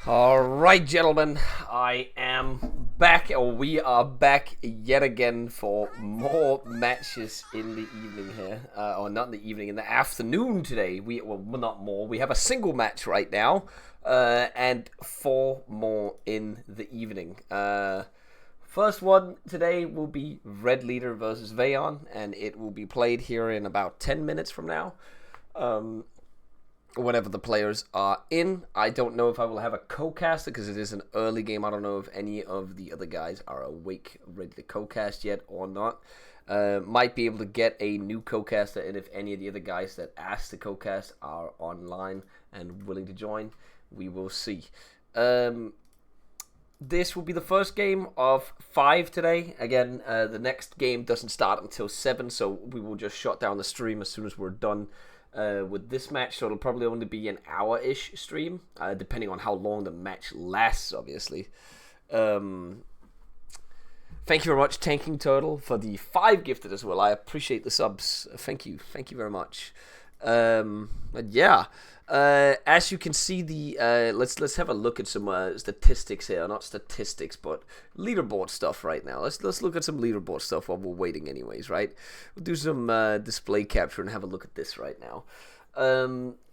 Alright, gentlemen, I am back, or we are back yet again for more matches in the evening here. Or not in the evening, in the afternoon today. Well, not more. We have a single match right now, and four more in the evening. First one today will be Red Leader versus Vayon, and it will be played here in about 10 minutes from now. Whenever the players are in. I don't know if I will have a co-caster because it is an early game. I don't know if any of the other guys are awake, ready to co-cast yet or not. Might be able to get a new co-caster, and if any of the other guys that asked to co-cast are online and willing to join, we will see. This will be the first game of 5 today. Again, the next game doesn't start until 7, so we will just shut down the stream as soon as we're done with this match, so it'll probably only be an hour-ish stream, depending on how long the match lasts, obviously. Thank you very much, Tanking Turtle, for the 5 gifted as well. I appreciate the subs. Thank you very much. But yeah, as you can see, let's have a look at some statistics here. Not statistics, but leaderboard stuff right now. Let's look at some leaderboard stuff while we're waiting, anyways. Right? We'll do some display capture and have a look at this right now.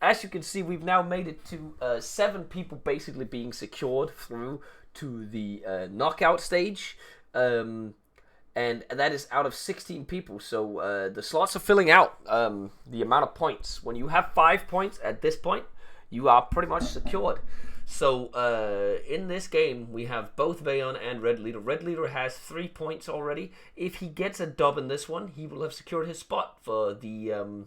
As you can see, we've now made it to 7 people basically being secured through to the knockout stage. And that is out of 16 people, so the slots are filling out. The amount of points. When you have 5 points at this point, you are pretty much secured. So in this game, we have both Vayon and Red Leader. Red Leader has 3 points already. If he gets a dub in this one, he will have secured his spot for the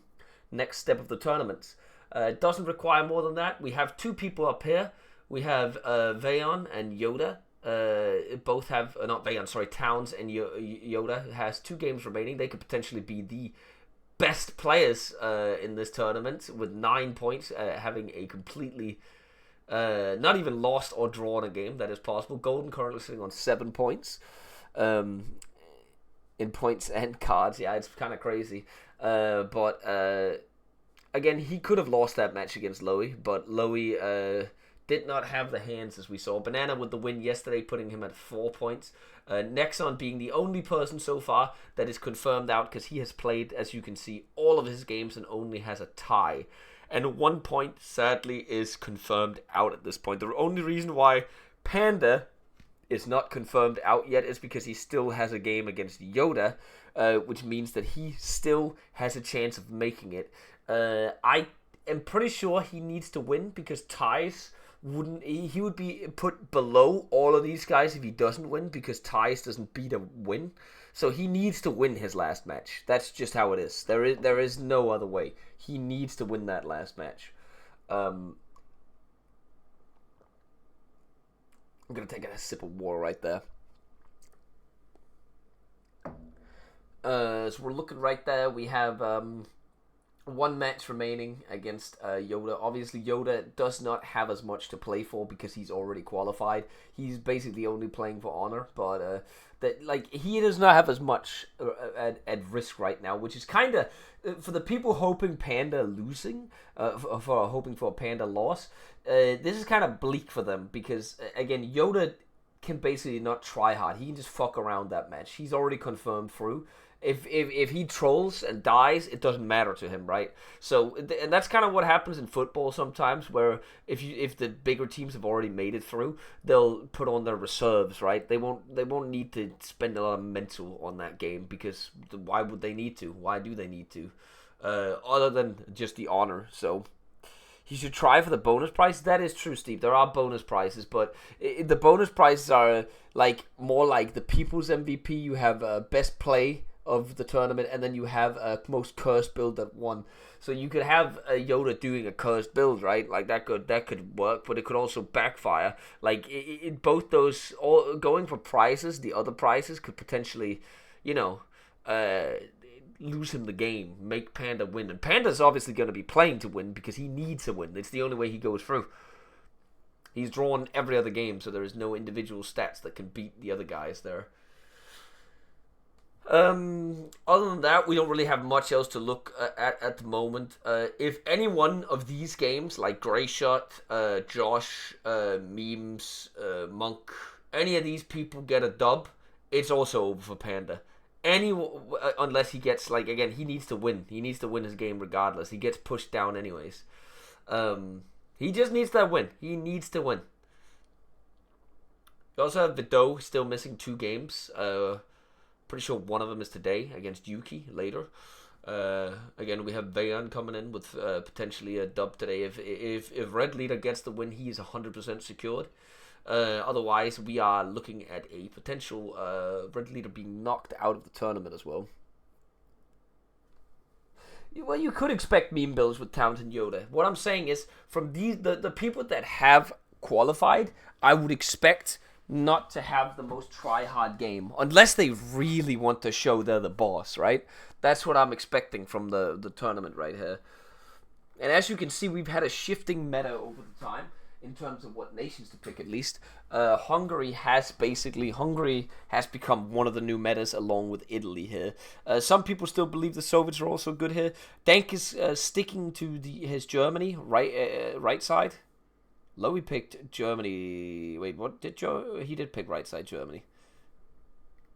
next step of the tournament. It doesn't require more than that. We have 2 people up here. We have Vayon and Yoda. Both have, not Vayon, sorry, Towns and Yoda has 2 games remaining. They could potentially be the best players in this tournament with 9 points, having a completely not even lost or drawn a game. That is possible. Golden currently sitting on 7 points in points and cards. Yeah, it's kind of crazy. But again, he could have lost that match against Loey, but Loey did not have the hands as we saw. Banana with the win yesterday, putting him at 4 points. Nexon being the only person so far that is confirmed out because he has played, as you can see, all of his games and only has a tie. And 1 point, sadly, is confirmed out at this point. The only reason why Panda is not confirmed out yet is because he still has a game against Yoda, which means that he still has a chance of making it. I am pretty sure he needs to win because ties he would be put below all of these guys if he doesn't win, because ties doesn't beat a win. So he needs to win his last match. That's just how it is. There is no other way. He needs to win that last match. I'm gonna take a sip of water right there. So we're looking right there. We have 1 match remaining against Yoda. Obviously, Yoda does not have as much to play for because he's already qualified. He's basically only playing for honor, but he does not have as much at risk right now, which is kind of for the people hoping Panda losing, for hoping for a Panda loss. This is kind of bleak for them because again, Yoda can basically not try hard. He can just fuck around that match. He's already confirmed through. If he trolls and dies, it doesn't matter to him, right? So, and that's kind of what happens in football sometimes, where if the bigger teams have already made it through, they'll put on their reserves, right? They won't need to spend a lot of mental on that game because why would they need to? Why do they need to? Other than just the honor. So he should try for the bonus prize. That is true, Steve. There are bonus prizes, but the bonus prizes are like more like the People's MVP. You have best play of the tournament, and then you have a most cursed build that won. So you could have a Yoda doing a cursed build, right? Like that could work, but it could also backfire. Like both those, all going for prizes, the other prizes could potentially, lose him the game, make Panda win. And Panda's obviously going to be playing to win because he needs to win. It's the only way he goes through. He's drawn every other game, so there is no individual stats that can beat the other guys there. Other than that, we don't really have much else to look at the moment. If any one of these games, like Grey Shot, Josh, Memes, Monk, any of these people get a dub, it's also over for Panda. Unless he gets, like, again, he needs to win. He needs to win his game regardless. He gets pushed down anyways. He just needs that win. He needs to win. We also have Vido still missing 2 games. Pretty sure one of them is today against Yuki later. Again, we have Vayan coming in with potentially a dub today. If Red Leader gets the win, he is 100% secured. Otherwise, we are looking at a potential Red Leader being knocked out of the tournament as well. Well, you could expect meme builds with Towns and Yoda. What I'm saying is, from the people that have qualified, I would expect not to have the most try-hard game. Unless they really want to show they're the boss, right? That's what I'm expecting from the tournament right here. And as you can see, we've had a shifting meta over the time, in terms of what nations to pick at least. Hungary has become one of the new metas along with Italy here. Some people still believe the Soviets are also good here. Dank is sticking to his Germany right side. Lowy picked Germany. Wait, what did Joe? He did pick right side Germany.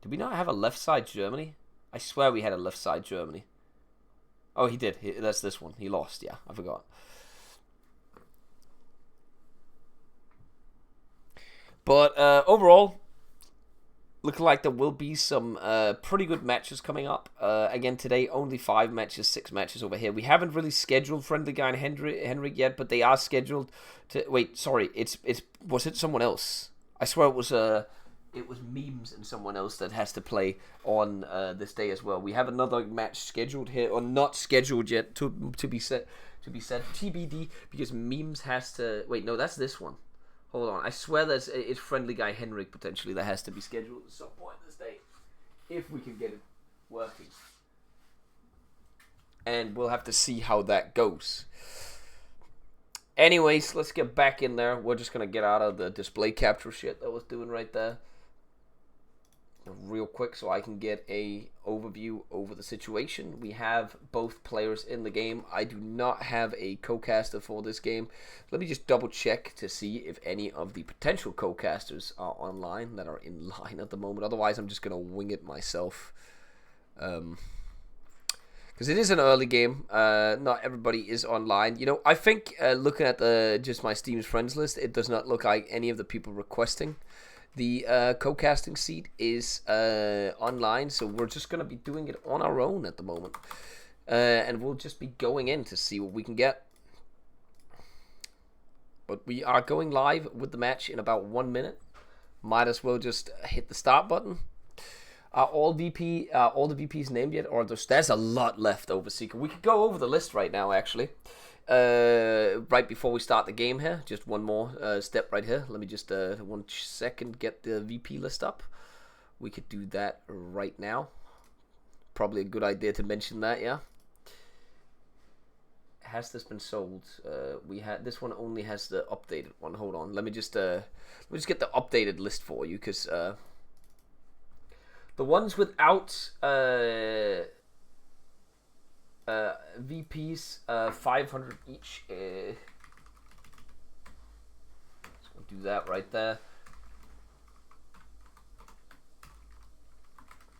Did we not have a left side Germany? I swear we had a left side Germany. Oh, he did. That's this one. He lost. Yeah, I forgot. But overall, looking like there will be some pretty good matches coming up. Again, today, only 5 matches, 6 matches over here. We haven't really scheduled Friendly Guy and Henrik yet, but they are scheduled to... Wait, sorry. Was it someone else? I swear it was Memes and someone else that has to play on this day as well. We have another match scheduled here, or not scheduled yet, to be set TBD, because Memes has to... Wait, no, that's this one. Hold on, I swear it's Friendly Guy Henrik potentially that has to be scheduled at some point this day, if we can get it working. And we'll have to see how that goes. Anyways, let's get back in there. We're just going to get out of the display capture shit that I was doing right there real quick so I can get a overview over the situation. We have both players in the game. I do not have a co-caster for this game. Let me just double check to see if any of the potential co-casters are online that are in line at the moment. Otherwise, I'm just going to wing it myself. Because it is an early game. Not everybody is online. You know, I think looking at just my Steam's friends list, it does not look like any of the people requesting the co-casting seat is online, so we're just going to be doing it on our own at the moment. And we'll just be going in to see what we can get. But we are going live with the match in about 1 minute. Might as well just hit the start button. Are all the VPs named yet? Or there's a lot left over Seeker. We could go over the list right now, actually. Right before we start the game here, just one more step right here. Let me just 1 second get the VP list up. We could do that right now. Probably a good idea to mention that, yeah. Has this been sold? This one only has the updated one. Hold on, let me just get the updated list for you, because the ones without VPs, 500 each. Let's do that right there.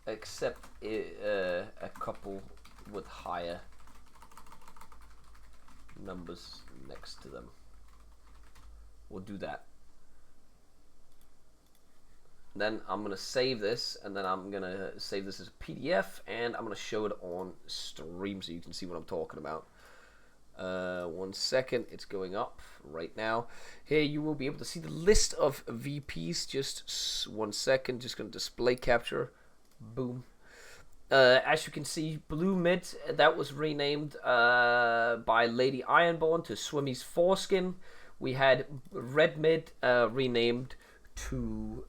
Except a couple with higher numbers next to them. We'll do that. Then I'm going to save this, and then I'm going to save this as a PDF, and I'm going to show it on stream so you can see what I'm talking about. 1 second, it's going up right now. Here you will be able to see the list of VPs. Just 1 second, just going to display capture. Boom. As you can see, Blue Mid, that was renamed by Lady Ironborn to Swimmy's Foreskin. We had Red Mid renamed to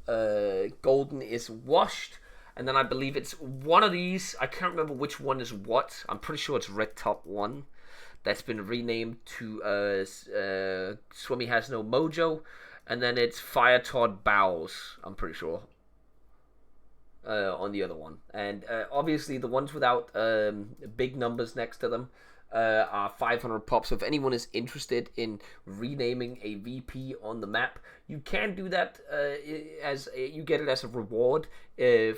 Golden is Washed, and then I believe it's one of these. I can't remember which one is what. I'm pretty sure it's Red Top 1 that's been renamed to Swimmy Has No Mojo, and then it's Fire Todd Bowels, I'm pretty sure. on the other one. And obviously the ones without big numbers next to them are 500 pops. So if anyone is interested in renaming a VP on the map, you can do that you get it as a reward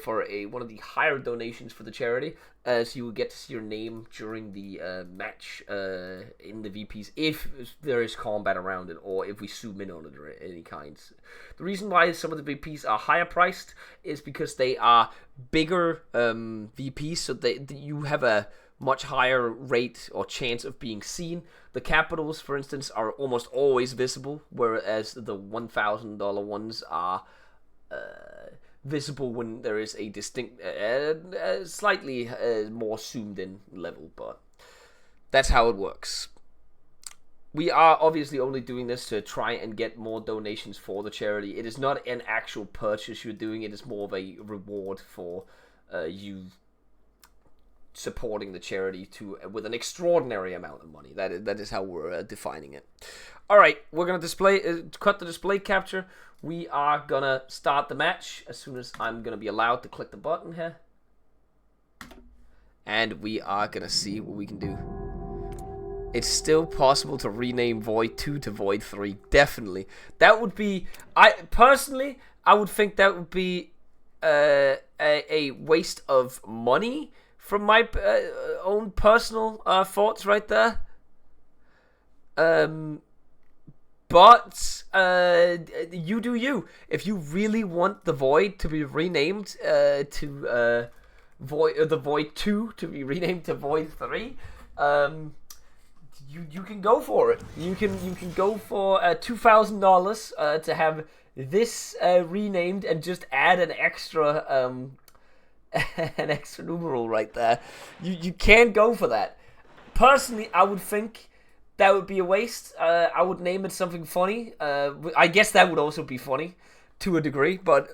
for one of the higher donations for the charity. So you will get to see your name during the match in the VPs if there is combat around it, or if we zoom in on it or any kinds. The reason why some of the VPs are higher priced is because they are bigger VPs, so you have a much higher rate or chance of being seen. The capitals, for instance, are almost always visible, whereas the $1,000 ones are visible when there is a distinct, slightly more zoomed in level, but that's how it works. We are obviously only doing this to try and get more donations for the charity. It is not an actual purchase you're doing, it is more of a reward for you supporting the charity with an extraordinary amount of money. That is how we're defining it. All right, we're gonna cut the display capture. We are gonna start the match as soon as I'm gonna be allowed to click the button here, and we are gonna see what we can do. It's still possible to rename Void 2 to Void 3. Definitely, that would be. I would think that would be a waste of money. From my own personal thoughts right there. But you do you. If you really want the Void to be renamed to the Void 2 to be renamed to Void 3, you can go for it. You can go for $2,000 to have this renamed and just add an extra numeral right there. You can go for that. Personally, I would think that would be a waste. I would name it something funny. I guess that would also be funny to a degree, but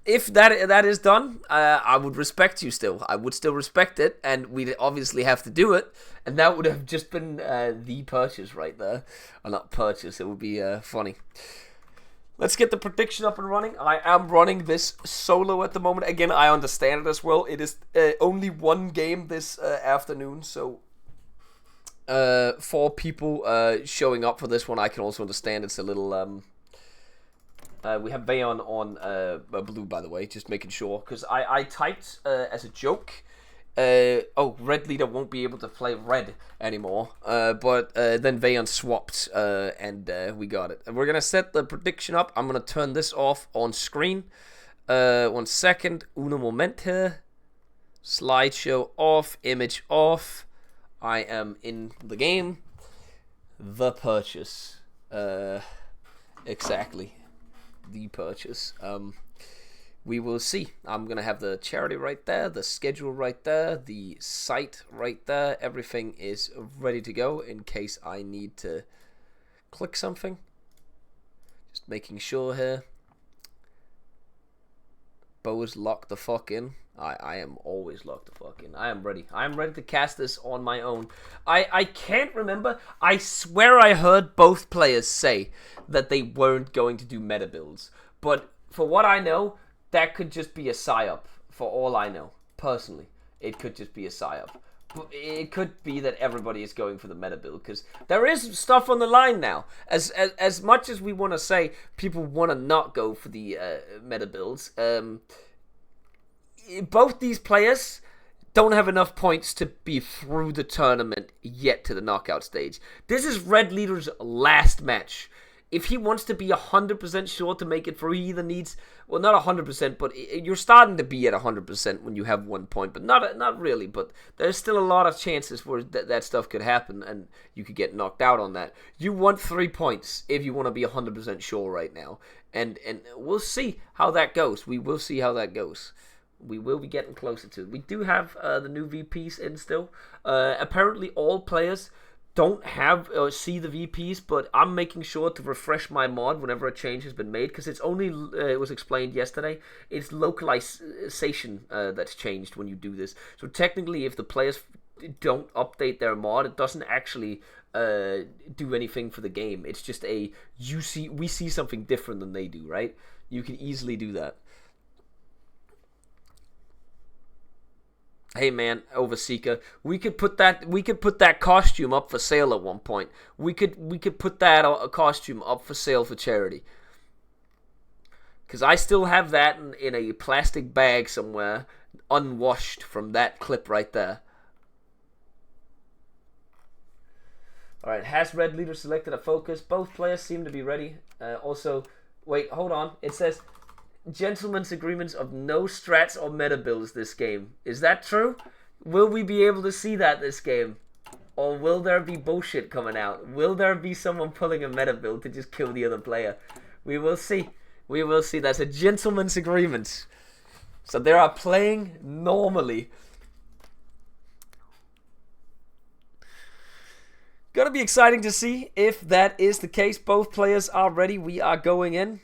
if that is done, I would respect you still. I would still respect it, and we'd obviously have to do it, and that would have just been the purchase right there. Or not purchase, it would be funny. Let's get the prediction up and running. I am running this solo at the moment. Again, I understand it as well. It is only one game this afternoon, so 4 people showing up for this one. I can also understand it's a little... we have Bayon on blue, by the way, just making sure. Because I typed as a joke... red leader won't be able to play red anymore. But then Vayon swapped, and we got it. And we're gonna set the prediction up. I'm gonna turn this off on screen. 1 second. Uno moment here. Slideshow off. Image off. I am in the game. The purchase. Exactly. The purchase. We will see. I'm going to have the charity right there, the schedule right there, the site right there. Everything is ready to go in case I need to click something. Just making sure here. Bo is locked the fuck in. I am always locked the fuck in. I am ready. I am ready to cast this on my own. I can't remember. I swear I heard both players say that they weren't going to do meta builds. But for what I know, that could just be a psyop. For all I know. Personally, it could just be a psyop. But it could be that everybody is going for the meta build, because there is stuff on the line now. As much as we want to say people want to not go for the meta builds, both these players don't have enough points to be through the tournament yet to the knockout stage. This is Red Leader's last match. If he wants to be 100% sure to make it through, he either needs, well, not 100%, but you're starting to be at 100% when you have 1 point, but not really. But there's still a lot of chances where that stuff could happen, and you could get knocked out on that. You want 3 points if you want to be 100% sure right now, and we'll see how that goes. We will see how that goes. We will be getting closer to it. We do have the new VPs in still. Apparently, all players don't have see the VPs, but I'm making sure to refresh my mod whenever a change has been made, because it's only it was explained yesterday. It's localization that's changed when you do this. So technically, if the players don't update their mod, it doesn't actually do anything for the game. It's just we see something different than they do, right? You can easily do that. Hey man, Overseeker, we could put that costume up for sale at one point. We could put that costume up for sale for charity. Cause I still have that in a plastic bag somewhere, unwashed from that clip right there. All right, has red leader selected a focus? Both players seem to be ready. Also, wait, hold on. It says gentlemen's agreements of no strats or meta builds this game. Is that true? Will we be able to see that this game? Or will there be bullshit coming out? Will there be someone pulling a meta build to just kill the other player? We will see. We will see. That's a gentleman's agreement. So they are playing normally. Gonna be exciting to see if that is the case. Both players are ready. We are going in.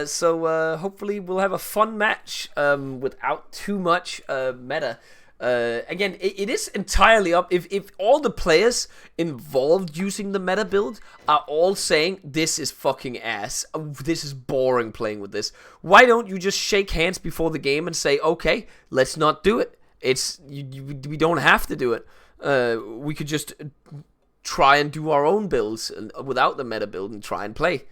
So hopefully we'll have a fun match without too much meta. Again, it is entirely up. If all the players involved using the meta build are all saying, this is fucking ass, this is boring playing with this, why don't you just shake hands before the game and say, okay, let's not do it. We don't have to do it. We could just try and do our own builds without the meta build and try and play.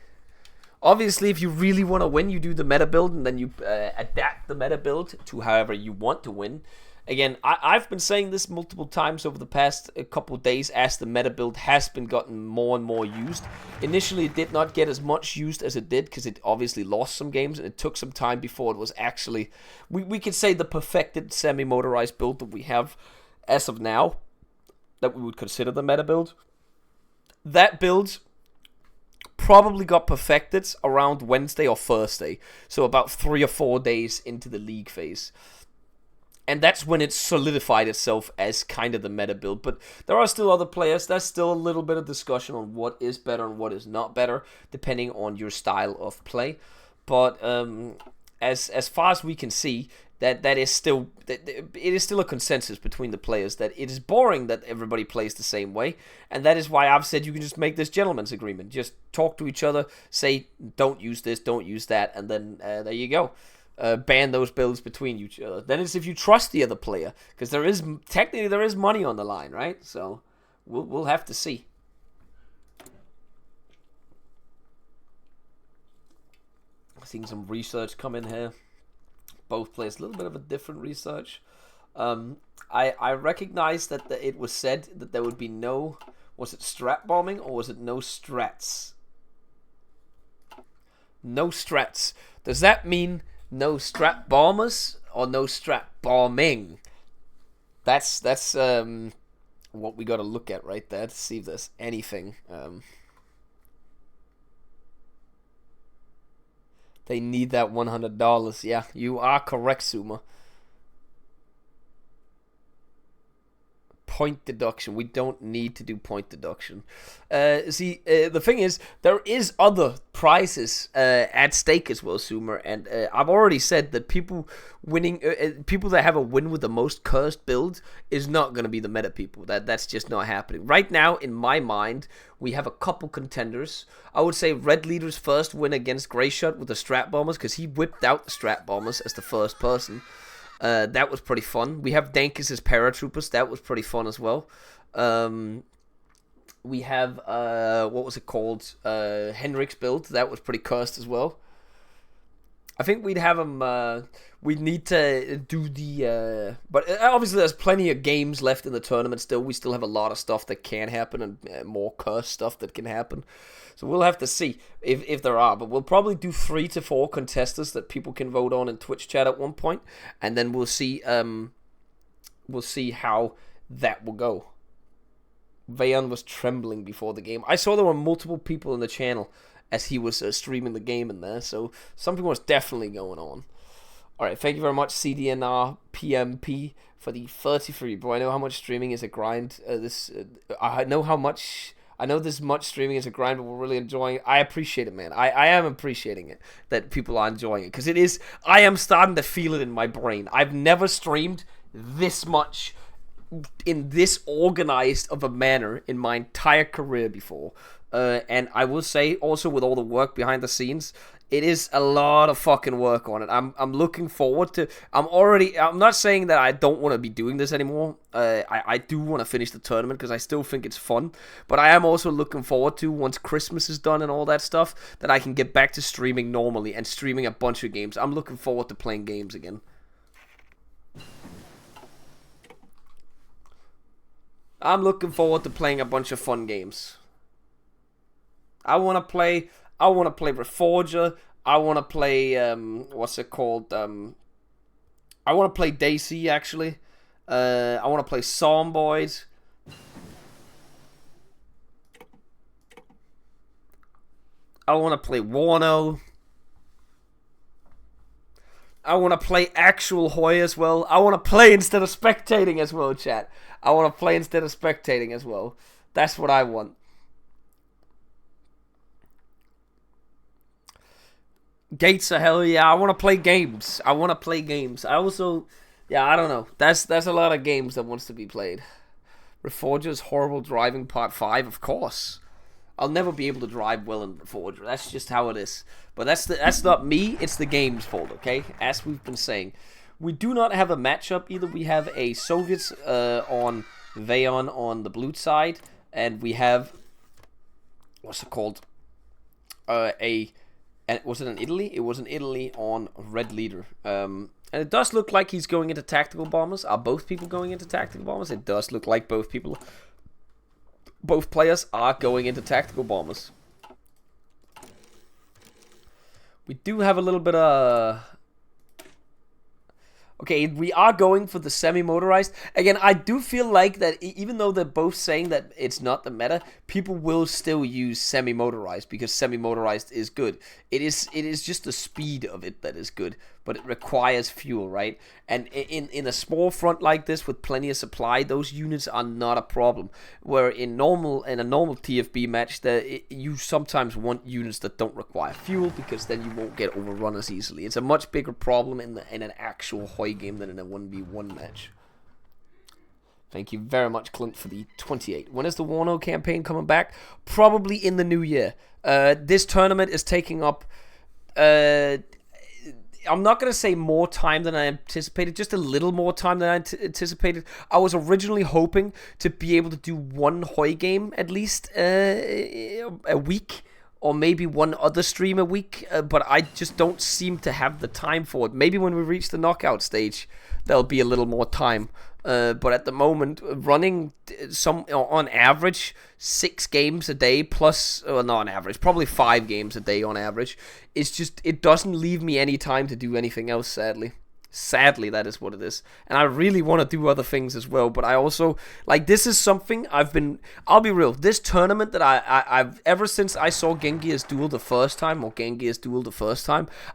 Obviously, if you really want to win, you do the meta build and then you adapt the meta build to however you want to win. Again, I've been saying this multiple times over the past couple of days as the meta build has been gotten more and more used. Initially, it did not get as much used as it did because it obviously lost some games and it took some time before it was actually, we could say, the perfected semi-motorized build that we have as of now, that we would consider the meta build. That build probably got perfected around Wednesday or Thursday, so about 3 or 4 days into the league phase. And that's when it solidified itself as kind of the meta build. But there are still other players. There's still a little bit of discussion on what is better and what is not better, depending on your style of play. But as far as we can see, it is still a consensus between the players that it is boring that everybody plays the same way, and that is why I've said you can just make this gentleman's agreement. Just talk to each other, say don't use this, don't use that, and then there you go. Ban those builds between each other. Then it's if you trust the other player, because there is money on the line, right? So we'll have to see. Seeing some research come in here. Both players, a little bit of a different research. I recognize that it was said that there would be no, was it strat bombing or was it no strats? No strats. Does that mean no strat bombers or no strat bombing? That's what we got to look at right there to see if there's anything. They need that $100. Yeah, you are correct, Suma. Point deduction. We don't need to do point deduction. The thing is, there is other prizes at stake as well, Sumer. And I've already said that people that have a win with the most cursed build is not going to be the meta people. That's just not happening. Right now, in my mind, we have a couple contenders. I would say Red Leader's first win against Greyshot with the Strat Bombers, because he whipped out the Strat Bombers as the first person. That was pretty fun. We have Dankis as paratroopers. That was pretty fun as well. We have, what was it called? Henrik's build. That was pretty cursed as well. I think we'd have him, we'd need to do the, but obviously there's plenty of games left in the tournament still. We still have a lot of stuff that can happen and more cursed stuff that can happen. So we'll have to see if there are. But we'll probably do 3 to 4 contestants that people can vote on in Twitch chat at one point, and then we'll see how that will go. Vayan was trembling before the game. I saw there were multiple people in the channel as he was streaming the game in there, so something was definitely going on. All right, thank you very much, CDNR PMP, for the 33. Bro, I know how much streaming is a grind. I know this much streaming is a grind, but we're really enjoying it. I appreciate it, man. I am appreciating it, that people are enjoying it. Because it is, I am starting to feel it in my brain. I've never streamed this much in this organized of a manner in my entire career before. And I will say, also with all the work behind the scenes, It is a lot of fucking work on it. I'm looking forward to. I'm not saying that I don't want to be doing this anymore. I do want to finish the tournament because I still think it's fun. But I am also looking forward to, once Christmas is done and all that stuff, that I can get back to streaming normally and streaming a bunch of games. I'm looking forward to playing games again. I'm looking forward to playing a bunch of fun games. I want to play Reforger. I want to play what's it called? I want to play Daisy actually. I want to play Zomboid. I want to play Warno. I want to play actual Hoy as well. I want to play instead of spectating as well, chat. I want to play instead of spectating as well. That's what I want. Gates are hell yeah. I want to play games. I also, yeah, I don't know. That's a lot of games that wants to be played. Reforger's Horrible Driving Part 5, of course. I'll never be able to drive well in Reforger. That's just how it is. But that's not me. It's the game's fault, okay? As we've been saying. We do not have a matchup either. We have a Soviets on Vayon on the blue side. And we have, what's it called? And was it in Italy? It was in Italy on red leader. And it does look like he's going into tactical bombers. Are both people going into tactical bombers? It does look like both players are going into tactical bombers. We do have a little bit of... Okay, we are going for the semi-motorized. Again, I do feel like that even though they're both saying that it's not the meta, people will still use semi-motorized because semi-motorized is good. It is just the speed of it that is good, but it requires fuel, right? And in a small front like this with plenty of supply, those units are not a problem. Where in a normal TFB match, you sometimes want units that don't require fuel because then you won't get overrun as easily. It's a much bigger problem in an actual Hoy game than in a 1v1 match. Thank you very much, Clint, for the 28. When is the Warno campaign coming back? Probably in the new year. This tournament is taking up... I'm not going to say more time than I anticipated, just a little more time than I anticipated. I was originally hoping to be able to do one Hoy game at least a week, or maybe one other stream a week, but I just don't seem to have the time for it. Maybe when we reach the knockout stage, there'll be a little more time. But at the moment, running on average 6 games a day plus, not on average, probably 5 games a day on average, it doesn't leave me any time to do anything else, sadly. Sadly, that is what it is. And I really want to do other things as well, but I also, like, this is something I'll be real, this tournament that I've, ever since I saw Gangir's Duel the first time,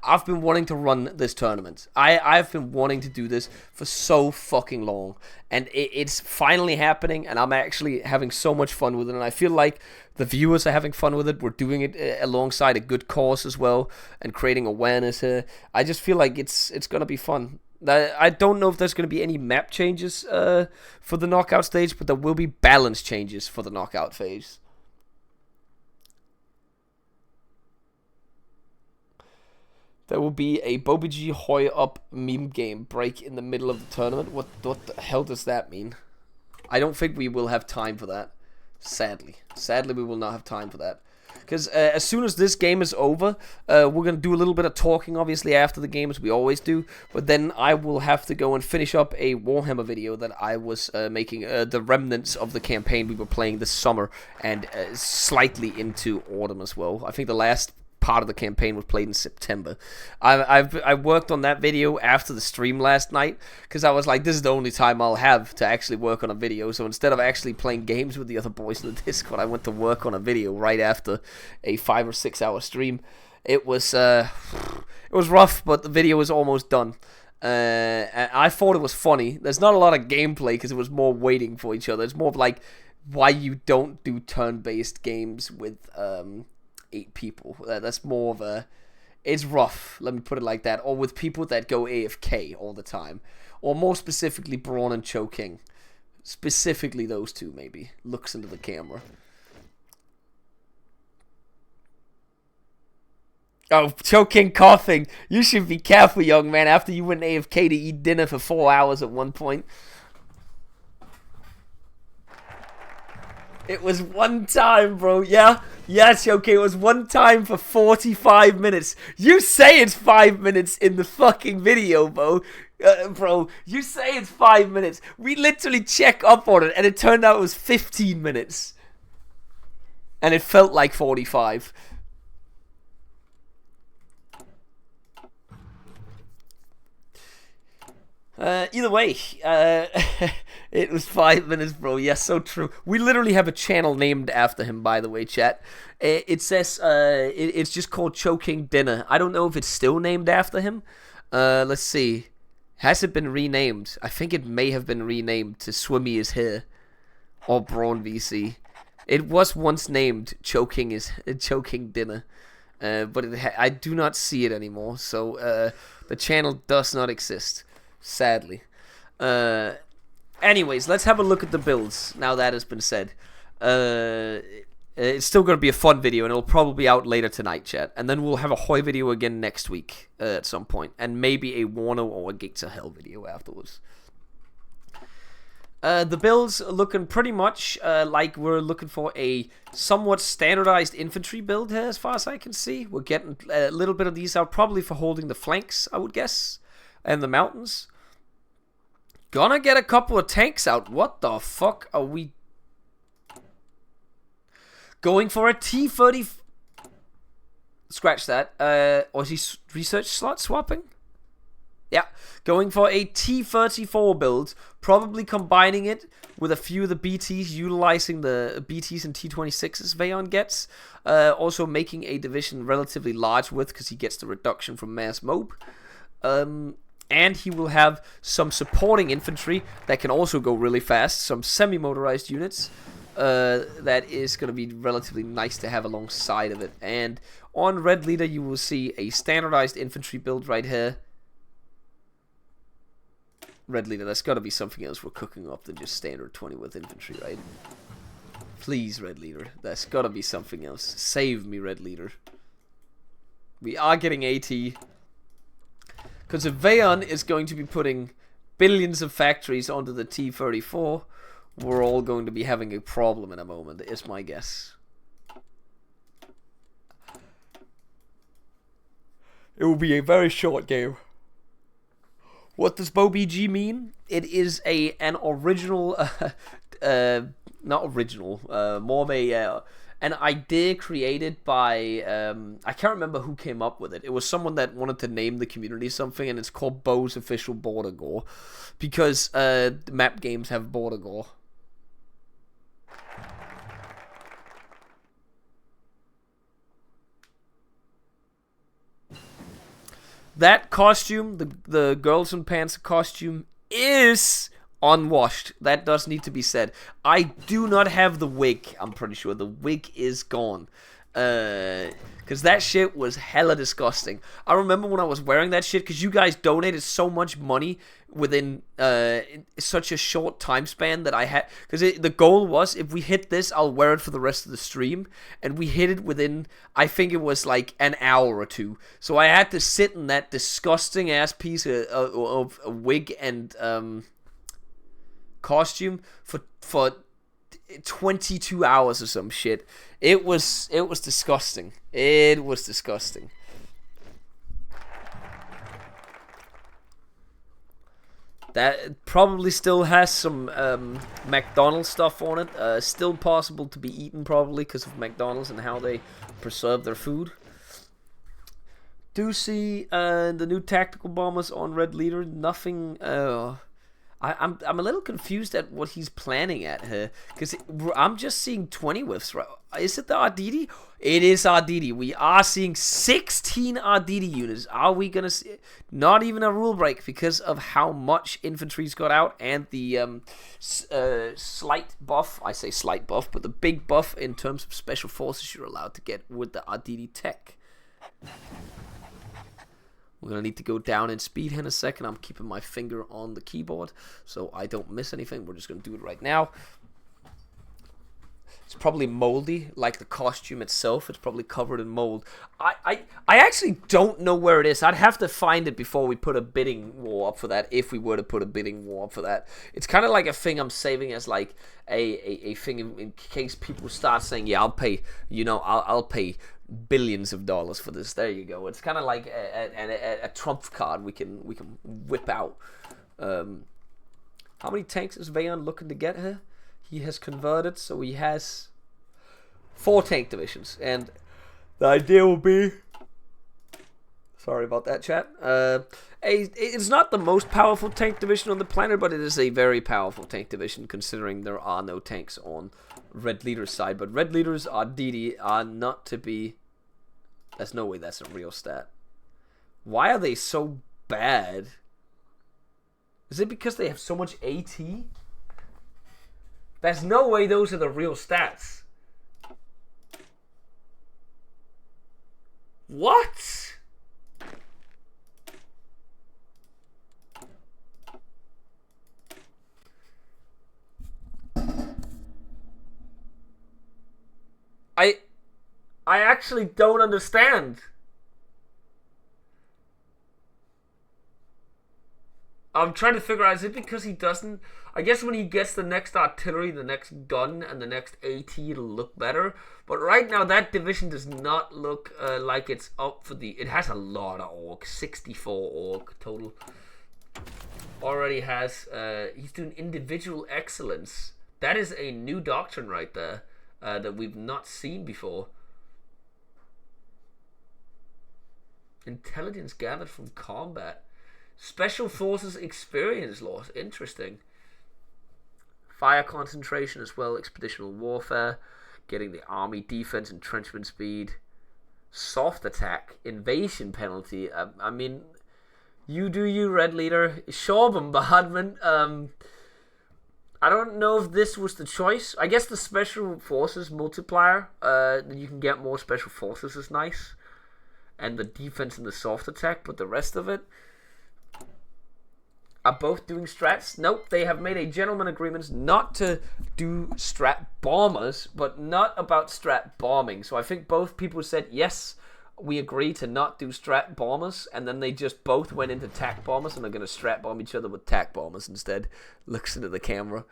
I've been wanting to run this tournament. I've been wanting to do this for so fucking long, and it's finally happening, and I'm actually having so much fun with it, and I feel like the viewers are having fun with it. We're doing it alongside a good cause as well, and creating awareness here. I just feel like it's going to be fun. I don't know if there's going to be any map changes for the knockout stage, but there will be balance changes for the knockout phase. There will be a BOBG Hoy up meme game break in the middle of the tournament. What the hell does that mean? I don't think we will have time for that. Sadly, we will not have time for that. Because as soon as this game is over, we're going to do a little bit of talking, obviously, after the game, as we always do. But then I will have to go and finish up a Warhammer video that I was making, the remnants of the campaign we were playing this summer, and slightly into autumn as well. I think the last part of the campaign was played in September. I worked on that video after the stream last night because I was like, this is the only time I'll have to actually work on a video. So instead of actually playing games with the other boys in the Discord, I went to work on a video right after a 5 or 6 hour stream. It was rough, but the video was almost done. And I thought it was funny. There's not a lot of gameplay because it was more waiting for each other. It's more of like why you don't do turn-based games with 8 people. That's more of a... It's rough, let me put it like that. Or with people that go AFK all the time. Or more specifically, Braun and Cho King. Specifically those two, maybe. Looks into the camera. Oh, choking, coughing. You should be careful, young man, after you went AFK to eat dinner for 4 hours at one point. It was one time, bro. Yeah? Yes, okay, it was one time for 45 minutes. You say it's 5 minutes in the fucking video, bro. Bro, you say it's 5 minutes. We literally check up on it, and it turned out it was 15 minutes. And it felt like 45. Either way, it was 5 minutes, bro. Yes, so true. We literally have a channel named after him, by the way, chat. It says, it's just called Choking Dinner. I don't know if it's still named after him. Let's see. Has it been renamed? I think it may have been renamed to Swimmy is Here. Or Braun VC. It was once named Choking Dinner. But I do not see it anymore. So, the channel does not exist. Sadly. Anyways, let's have a look at the builds, now that has been said. It's still going to be a fun video, and it'll probably be out later tonight, chat. And then we'll have a Hoi video again next week, at some point. And maybe a Wano or a Gig to Hell video afterwards. The builds are looking pretty much like we're looking for a somewhat standardized infantry build here, as far as I can see. We're getting a little bit of these out, probably for holding the flanks, I would guess. And the mountains. Gonna get a couple of tanks out. What the fuck are we going for? A T-30? Scratch that. Or is he research slot swapping? Yeah, going for a T-34 build. Probably combining it with a few of the BTs, utilizing the BTs and T-26s Vayon gets. Also making a division relatively large with, because he gets the reduction from mass mob. And he will have some supporting infantry that can also go really fast. Some semi-motorized units that is going to be relatively nice to have alongside of it. And on Red Leader, you will see a standardized infantry build right here. Red Leader, that's got to be something else we're cooking up than just standard 20 with infantry, right? Please, Red Leader. That's got to be something else. Save me, Red Leader. We are getting AT. Because if Vayon is going to be putting billions of factories onto the T-34, we're all going to be having a problem in a moment, is my guess. It will be a very short game. What does BOBG mean? It is an original, not original, more of a... an idea created by, I can't remember who came up with it. It was someone that wanted to name the community something, and it's called Bo's Official Border Gore. Because map games have border gore. That costume, the Girls in Pants costume, is unwashed. That does need to be said. I do not have the wig. I'm pretty sure the wig is gone. Because that shit was hella disgusting. I remember when I was wearing that shit, because you guys donated so much money within such a short time span that I had. Because the goal was, if we hit this, I'll wear it for the rest of the stream. And we hit it within, I think it was like an hour or two. So I had to sit in that disgusting ass piece of a wig and costume for 22 hours or some shit. It was disgusting. It was disgusting. That probably still has some McDonald's stuff on it. Still possible to be eaten probably because of McDonald's and how they preserve their food. Do see the new tactical bombers on Red Leader. Nothing... I'm a little confused at what he's planning at here, because I'm just seeing 20 whiffs. Right? Is it the Arditi? It is Arditi. We are seeing 16 Arditi units. Are we gonna see? Not even a rule break because of how much infantry's got out and the slight buff. I say slight buff, but the big buff in terms of special forces you're allowed to get with the Arditi tech. We're going to need to go down in speed in a second. I'm keeping my finger on the keyboard so I don't miss anything. We're just going to do it right now. It's probably moldy, like the costume itself. It's probably covered in mold. I actually don't know where it is. I'd have to find it before we put a bidding war up for that, if we were to put a bidding war up for that. It's kind of like a thing I'm saving as like a thing in case people start saying, yeah, I'll pay, I'll pay billions of dollars for this. There you go. It's kind of like a trump card we can whip out. How many tanks is Vayon looking to get here? He has converted, so he has 4 tank divisions, and the idea will be, sorry about that, chat, it's not the most powerful tank division on the planet, but it is a very powerful tank division, considering there are no tanks on Red Leader's side. But Red Leaders are not to be, there's no way that's a real stat. Why are they so bad? Is it because they have so much AT? There's no way those are the real stats. What? I actually don't understand. I'm trying to figure out, is it because he doesn't... I guess when he gets the next artillery, the next gun, and the next AT, it'll look better. But right now, that division does not look like it's up for the... It has a lot of orc. 64 orc total. Already has... he's doing individual excellence. That is a new doctrine right there that we've not seen before. Intelligence gathered from combat. Special Forces experience loss. Interesting. Fire concentration as well. Expeditional warfare. Getting the army defense, entrenchment speed. Soft attack. Invasion penalty. I mean, you do you, Red Leader. Shore bombardment. I don't know if this was the choice. I guess the Special Forces multiplier. You can get more Special Forces is nice. And the defense and the soft attack. But the rest of it... are both doing strats? Nope, they have made a gentleman agreement not to do strat bombers, but not about strat bombing. So I think both people said, yes, we agree to not do strat bombers, and then they just both went into tac bombers, and they're going to strat bomb each other with tac bombers instead. Looks into the camera.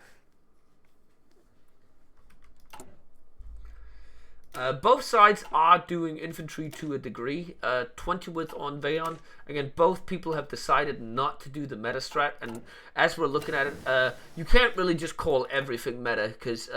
Both sides are doing infantry to a degree. 20 width on Vayon. Again, both people have decided not to do the meta strat, and as we're looking at it, you can't really just call everything meta, because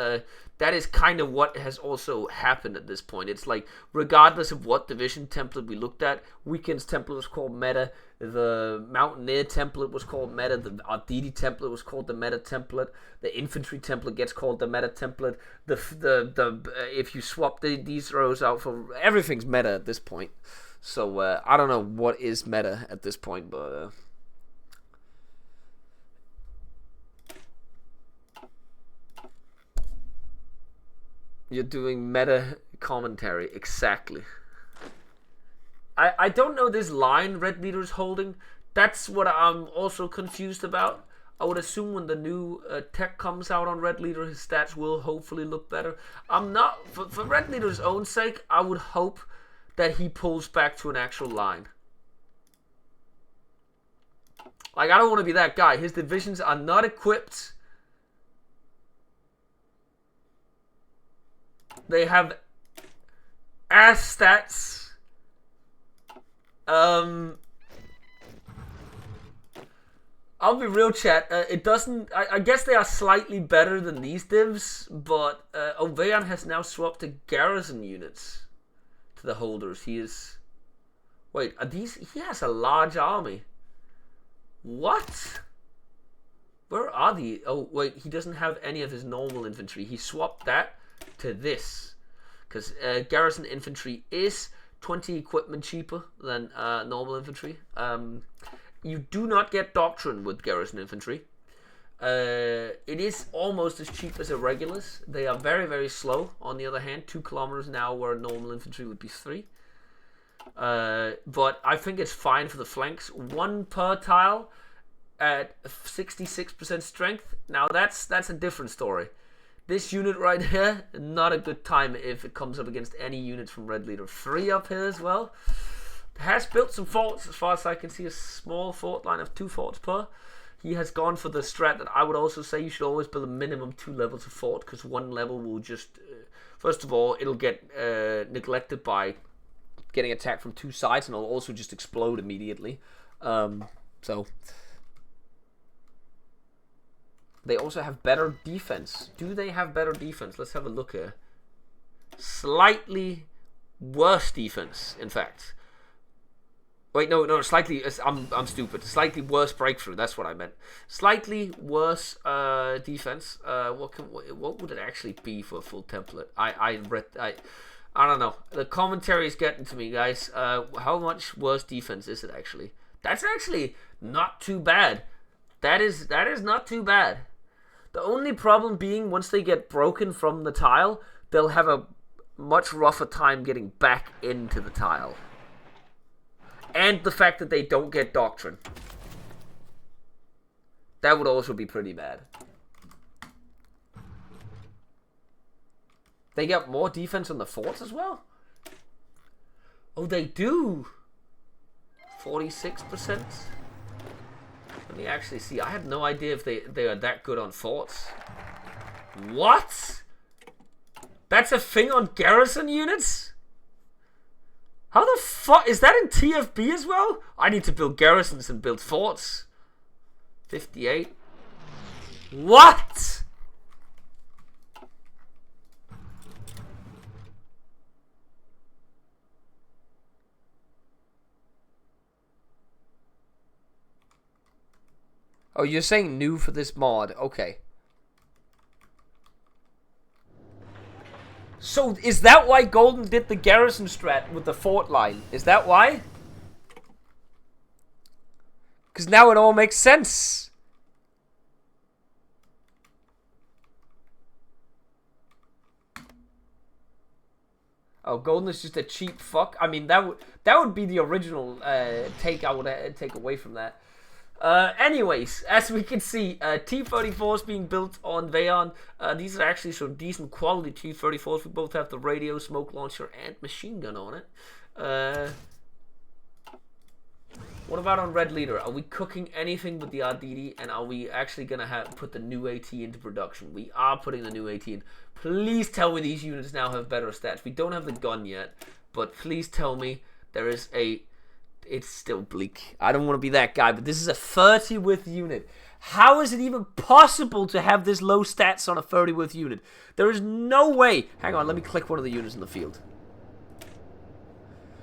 that is kind of what has also happened at this point. It's like, regardless of what division template we looked at, Weekend's template was called meta, the Mountaineer template was called meta, the Arditi template was called the meta template, the infantry template gets called the meta template, if you swap these rows out for, everything's meta at this point. So I don't know what is meta at this point, but you're doing meta commentary, exactly. I don't know this line Red Leader is holding. That's what I'm also confused about. I would assume when the new tech comes out on Red Leader, his stats will hopefully look better. I'm not... For Red Leader's own sake, I would hope that he pulls back to an actual line. Like, I don't want to be that guy. His divisions are not equipped. They have ass stats. I'll be real, chat. It doesn't... I guess they are slightly better than these divs, but Ovean has now swapped to garrison units to the holders. He is... Wait, are these... He has a large army. What? Where are the... Oh, wait, he doesn't have any of his normal infantry. He swapped that to this. Because garrison infantry is 20 equipment cheaper than normal infantry. You do not get doctrine with garrison infantry. It is almost as cheap as irregulars. They are very, very slow. On the other hand, 2 kilometers an hour where normal infantry would be 3. But I think it's fine for the flanks. 1 per tile at 66% strength. Now that's a different story. This unit right here, not a good time if it comes up against any units from Red Leader. 3 up here as well. Has built some forts, as far as I can see, a small fort line of 2 forts per. He has gone for the strat that I would also say you should always build a minimum 2 levels of fort, because 1 level will just, first of all, it'll get neglected by getting attacked from 2 sides, and it'll also just explode immediately. So they also have better defense. Do they have better defense? Let's have a look here. Slightly worse defense, in fact. Wait, no, slightly. I'm stupid. Slightly worse breakthrough. That's what I meant. Slightly worse defense. What would it actually be for a full template? I don't know. The commentary is getting to me, guys. How much worse defense is it actually? That's actually not too bad. That is not too bad. The only problem being once they get broken from the tile, they'll have a much rougher time getting back into the tile. And the fact that they don't get Doctrine. That would also be pretty bad. They got more defense on the forts as well? Oh, they do! 46%? Let me actually see. I had no idea if they are that good on forts. What? That's a thing on garrison units? How the fuck? Is that in TFB as well? I need to build garrisons and build forts. 58. What? Oh, you're saying new for this mod. Okay. So, is that why Golden did the garrison strat with the fort line? Is that why? Because now it all makes sense. Oh, Golden is just a cheap fuck. I mean, that would be the original take I would take away from that. Anyways, as we can see, T-34s being built on Veon. These are actually some decent quality T-34s. We both have the radio, smoke launcher, and machine gun on it. What about on Red Leader? Are we cooking anything with the Arditi, and are we actually gonna put the new AT into production? We are putting the new AT in. Please tell me these units now have better stats. We don't have the gun yet, but please tell me there is a... It's still bleak. I don't want to be that guy, but this is a 30 width unit. How is it even possible to have this low stats on a 30 width unit? There is no way. Hang on, let me click one of the units in the field.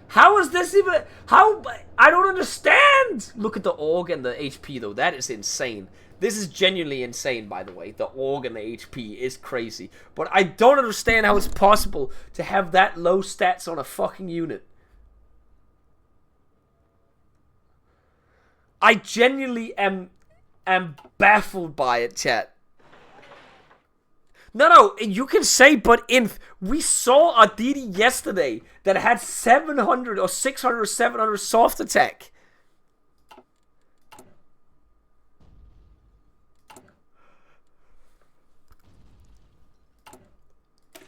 How is this even... How... I don't understand! Look at the AUG and the HP, though. That is insane. This is genuinely insane, by the way. The AUG and the HP is crazy. But I don't understand how it's possible to have that low stats on a fucking unit. I genuinely am baffled by it, chat. No, you can say, but we saw Arditi yesterday that had 700 or 600 or 700 soft attack.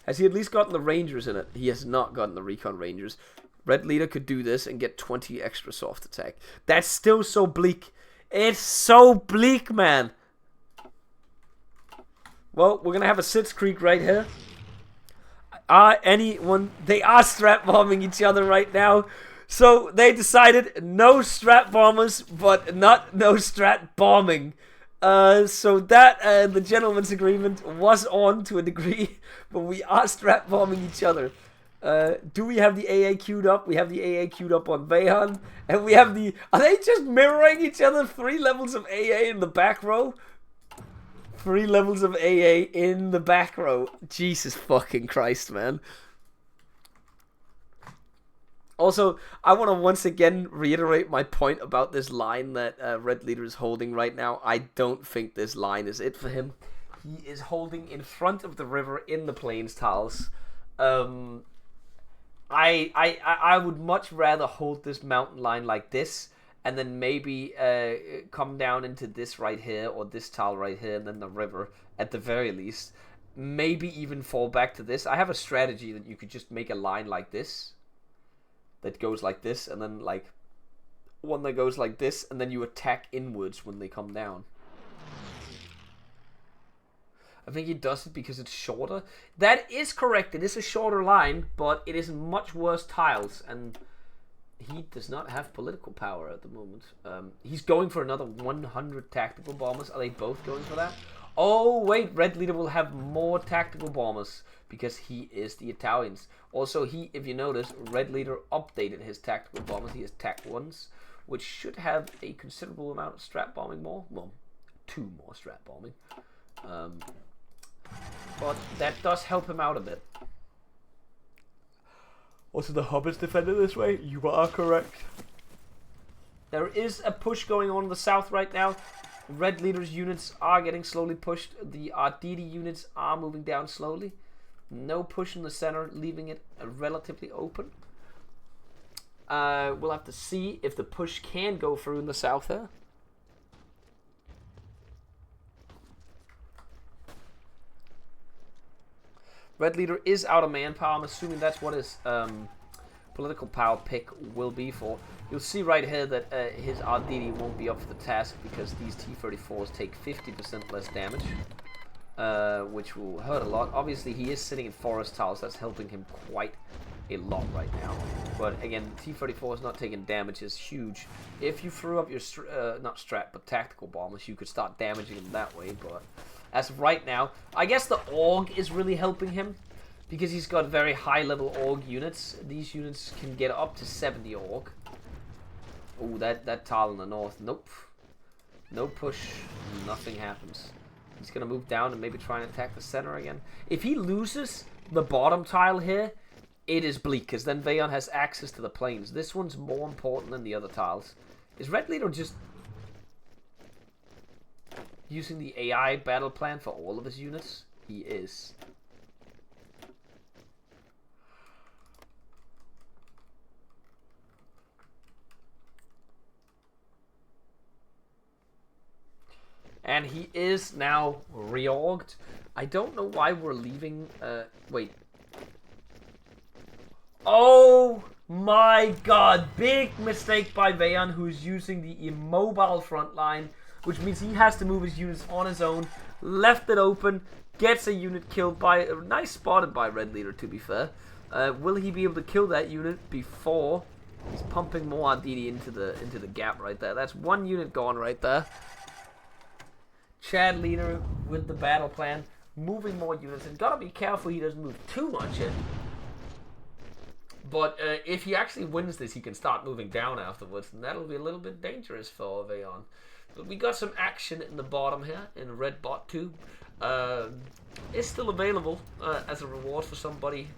Has he at least gotten the Rangers in it? He has not gotten the Recon Rangers. Red Leader could do this and get 20 extra soft attack. That's still so bleak. It's so bleak, man. Well, we're going to have a Sitz Creek right here. They are strat bombing each other right now. So they decided no strat bombers, but no strat bombing. So that, the gentleman's agreement was on to a degree, but we are strat bombing each other. Do we have the AA queued up? We have the AA queued up on Vehan. And we have the... Are they just mirroring each other? 3 levels of AA in the back row? 3 levels of AA in the back row. Jesus fucking Christ, man. Also, I want to once again reiterate my point about this line that Red Leader is holding right now. I don't think this line is it for him. He is holding in front of the river in the plains tiles. I would much rather hold this mountain line like this, and then maybe come down into this right here, or this tile right here, and then the river, at the very least. maybe even fall back to this. I have a strategy that you could just make a line like this. That goes like this, and then like one that goes like this, and then you attack inwards when they come down. I think he does it because it's shorter. That is correct. It is a shorter line, but it is much worse tiles, and he does not have political power at the moment. He's going for another 100 tactical bombers. Are they both going for that? Oh, wait. Red leader will have more tactical bombers because he is the Italians. Also, if you notice, red leader updated his tactical bombers. He has TAC 1s, which should have a considerable amount of strat bombing more. Well, 2 more strat bombing. But that does help him out a bit. Also, the hub is defended this way. You are correct. There is a push going on in the south right now. Red leader's units are getting slowly pushed. The Arditi units are moving down slowly. No push in the center, leaving it relatively open. We'll have to see if the push can go through in the south here. Red leader is out of manpower. I'm assuming that's what his political power pick will be for. You'll see right here that his Arditi won't be up for the task because these T-34s take 50% less damage, which will hurt a lot. Obviously, he is sitting in forest tiles. That's helping him quite a lot right now. But again, T-34 is not taking damage is huge. If you threw up your not strat but tactical bombers, you could start damaging him that way. But as of right now, I guess the AUG is really helping him because he's got very high level AUG units. These units can get up to 70 AUG. Oh, that tile in the north. Nope. No push. Nothing happens. He's going to move down and maybe try and attack the center again. If he loses the bottom tile here, it is bleak because then Vayon has access to the plains. This one's more important than the other tiles. Is Red Leader just using the AI battle plan for all of his units? He is. And he is now reorged. I don't know why we're leaving. Wait. Oh my god. Big mistake by Vayon, who's using the immobile front line, which means he has to move his units on his own. Left it open. Gets a unit killed by... Nice spotted by Red Leader, to be fair. Will he be able to kill that unit before he's pumping more Arditi into the gap right there? That's one unit gone right there. Chad Leader with the battle plan, moving more units, and gotta be careful he doesn't move too much in. But if he actually wins this, he can start moving down afterwards, and that'll be a little bit dangerous for Vayon. But we got some action in the bottom here, in Red Bot 2. It's still available as a reward for somebody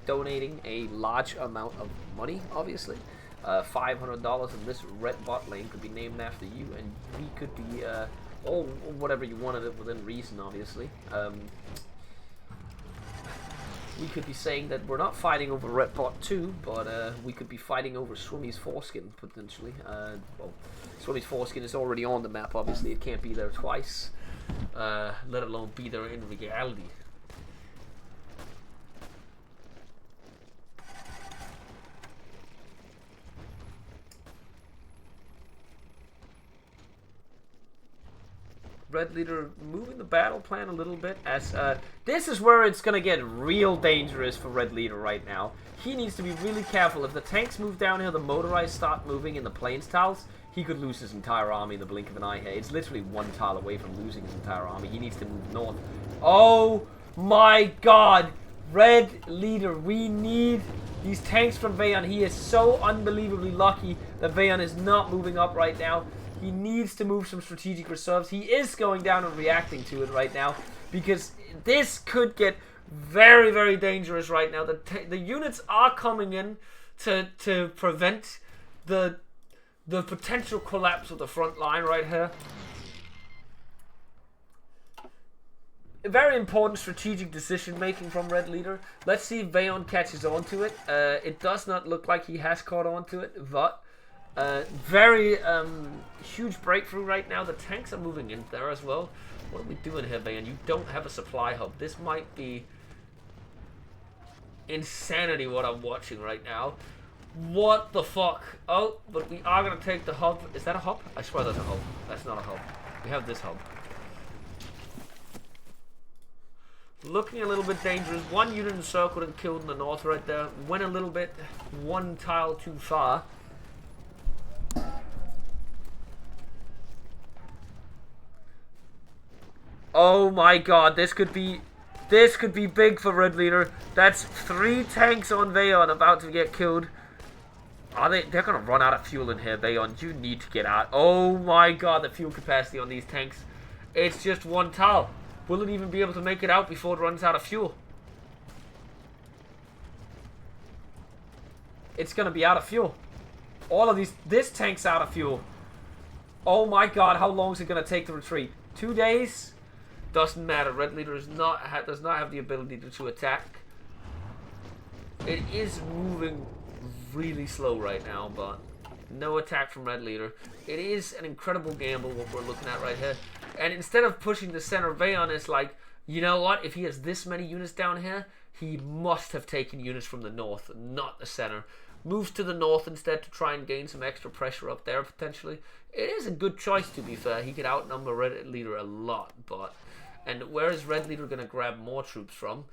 donating a large amount of money, obviously. $500 in this Red Bot lane could be named after you, and we could be... or whatever you wanted it within reason, obviously. We could be saying that we're not fighting over Red Bot 2, but we could be fighting over Swimmy's foreskin, potentially. Well, Swimmy's foreskin is already on the map, obviously. It can't be there twice, let alone be there in reality. Red Leader moving the battle plan a little bit as this is where it's gonna get real dangerous for Red Leader right now. He needs to be really careful. If the tanks move down here, the motorized start moving in the plains tiles, he could lose his entire army in the blink of an eye here. It's literally one tile away from losing his entire army. He needs to move north. Oh my god! Red Leader, we need these tanks from Vayon. He is so unbelievably lucky that Vayon is not moving up right now. He needs to move some strategic reserves. He is going down and reacting to it right now because this could get very, very dangerous right now. The units are coming in to prevent the potential collapse of the front line right here. A very important strategic decision making from Red Leader. Let's see if Vayon catches on to it. It does not look like he has caught on to it, but Very huge breakthrough right now. The tanks are moving in there as well. What are we doing here, man? You don't have a supply hub. This might be insanity what I'm watching right now. What the fuck? Oh, but we are going to take the hub. Is that a hub? I swear that's a hub. That's not a hub. We have this hub. Looking a little bit dangerous. One unit encircled and killed in the north right there. Went a little bit one tile too far. Oh my god, this could be big for Red Leader. That's 3 tanks on Vayon about to get killed. They're gonna run out of fuel in here, Vayon. You need to get out. Oh my god, the fuel capacity on these tanks. It's just 1 tile. Will it even be able to make it out before it runs out of fuel? It's gonna be out of fuel. All of this tank's out of fuel. Oh my god, how long is it gonna take to retreat? 2 days? Doesn't matter. Red Leader does not have the ability to attack. It is moving really slow right now, but no attack from Red Leader. It is an incredible gamble what we're looking at right here. And instead of pushing the center, Vayon is like, you know what? If he has this many units down here, he must have taken units from the north, not the center. Moves to the north instead to try and gain some extra pressure up there potentially. It is a good choice, to be fair. He could outnumber Red Leader a lot, but... And where is Red Leader going to grab more troops from?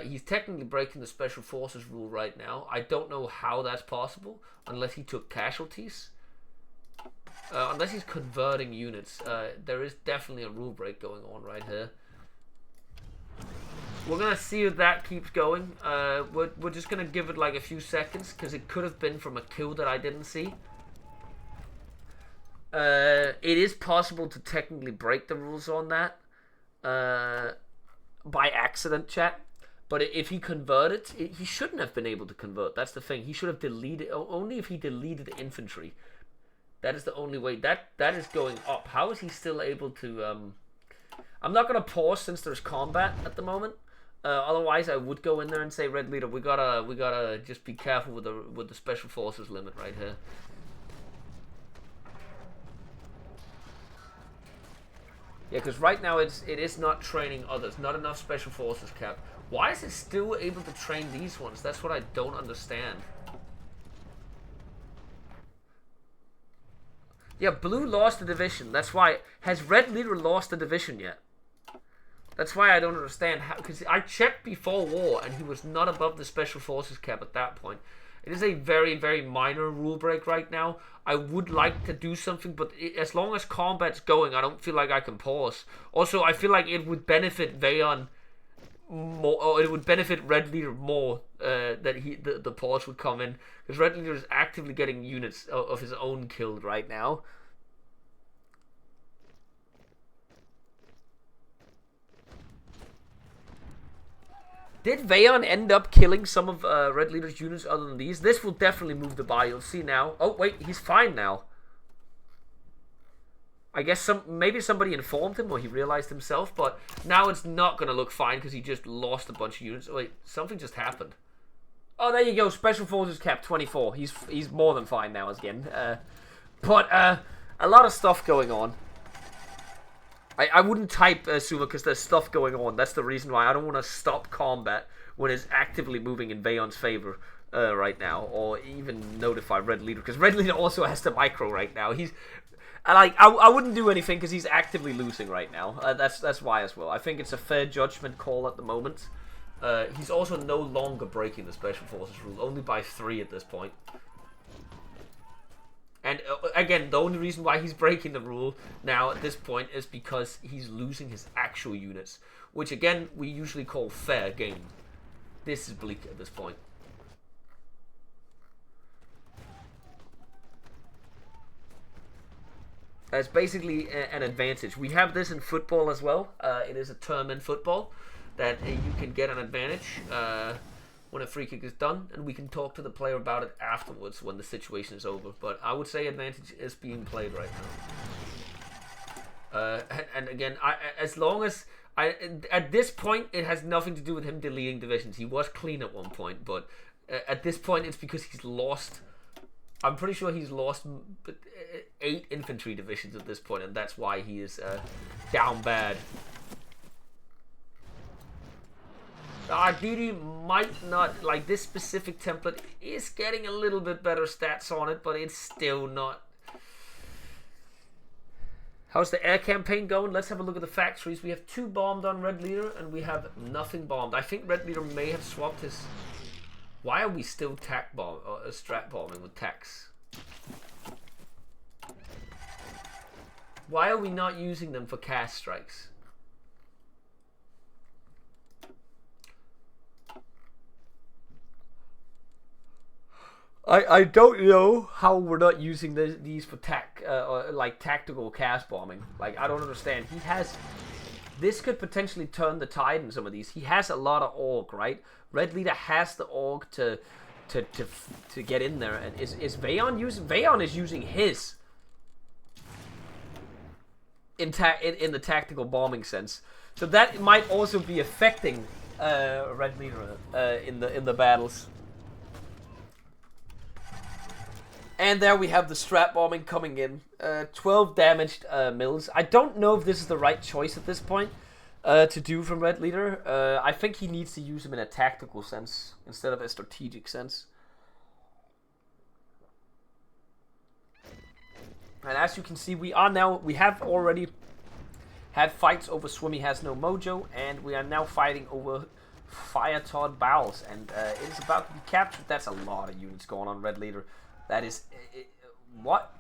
He's technically breaking the Special Forces rule right now. I don't know how that's possible, unless he took casualties. Unless he's converting units. There is definitely a rule break going on right here. We're going to see if that keeps going. We're just going to give it like a few seconds, because it could have been from a kill that I didn't see. It is possible to technically break the rules on that. By accident, chat. But if he converted, he shouldn't have been able to convert. That's the thing. He should have deleted, only if he deleted infantry. That is the only way. That is going up. How is he still able to... I'm not going to pause since there's combat at the moment. Otherwise, I would go in there and say, Red Leader, we gotta just be careful with the Special Forces limit right here. Yeah, because right now it is not training others. Not enough Special Forces cap. Why is it still able to train these ones? That's what I don't understand. Yeah, Blue lost the division. That's why. Has Red Leader lost the division yet? That's why I don't understand how. Because I checked before war and he was not above the Special Forces cap at that point. It is a very, very minor rule break right now. I would like to do something, but as long as combat's going, I don't feel like I can pause. Also, I feel like it would benefit Vayon more, or it would benefit Red Leader more that the pause would come in, because Red Leader is actively getting units of his own killed right now. Did Vayon end up killing some of Red Leader's units other than these? This will definitely move the bar. You'll see now. Oh, wait. He's fine now. I guess maybe somebody informed him or he realized himself. But now it's not going to look fine because he just lost a bunch of units. Oh, wait. Something just happened. Oh, there you go. Special Forces cap 24. He's more than fine now again. But a lot of stuff going on. I wouldn't type Suma because there's stuff going on. That's the reason why I don't want to stop combat when it's actively moving in Vayon's favor right now, or even notify Red Leader, because Red Leader also has the micro right now. I wouldn't do anything because he's actively losing right now. That's why as well. I think it's a fair judgment call at the moment. He's also no longer breaking the Special Forces rule, only by 3 at this point. And again, the only reason why he's breaking the rule now at this point is because he's losing his actual units, which again, we usually call fair game. This is bleak at this point. It's basically an advantage. We have this in football as well. It is a term in football that you can get an advantage when a free kick is done, and we can talk to the player about it afterwards when the situation is over. But I would say advantage is being played right now. And again, as long as at this point, it has nothing to do with him deleting divisions. He was clean at one point, but at this point, it's because he's lost I'm pretty sure he's lost 8 infantry divisions at this point, and that's why he is down bad. Didi might not, like, this specific template is getting a little bit better stats on it, but it's still not. How's the air campaign going? Let's have a look at the factories. We have 2 bombed on Red Leader, and we have nothing bombed. I think Red Leader may have swapped his... Why are we still strat bombing with tax? Why are we not using them for cast strikes? I don't know how we're not using these for like tactical cast bombing. Like, I don't understand. He has... This could potentially turn the tide in some of these. He has a lot of org, right? Red Leader has the org to get in there. And is Vayon using... Vayon is using his in the tactical bombing sense. So that might also be affecting Red Leader in the battles. And there we have the strat bombing coming in. 12 damaged mills. I don't know if this is the right choice at this point to do from Red Leader. I think he needs to use them in a tactical sense instead of a strategic sense. And as you can see, we have already had fights over Swimmy Has No Mojo, and we are now fighting over Fire Todd Bowels, and it is about to be captured. That's a lot of units going on Red Leader. That is, what?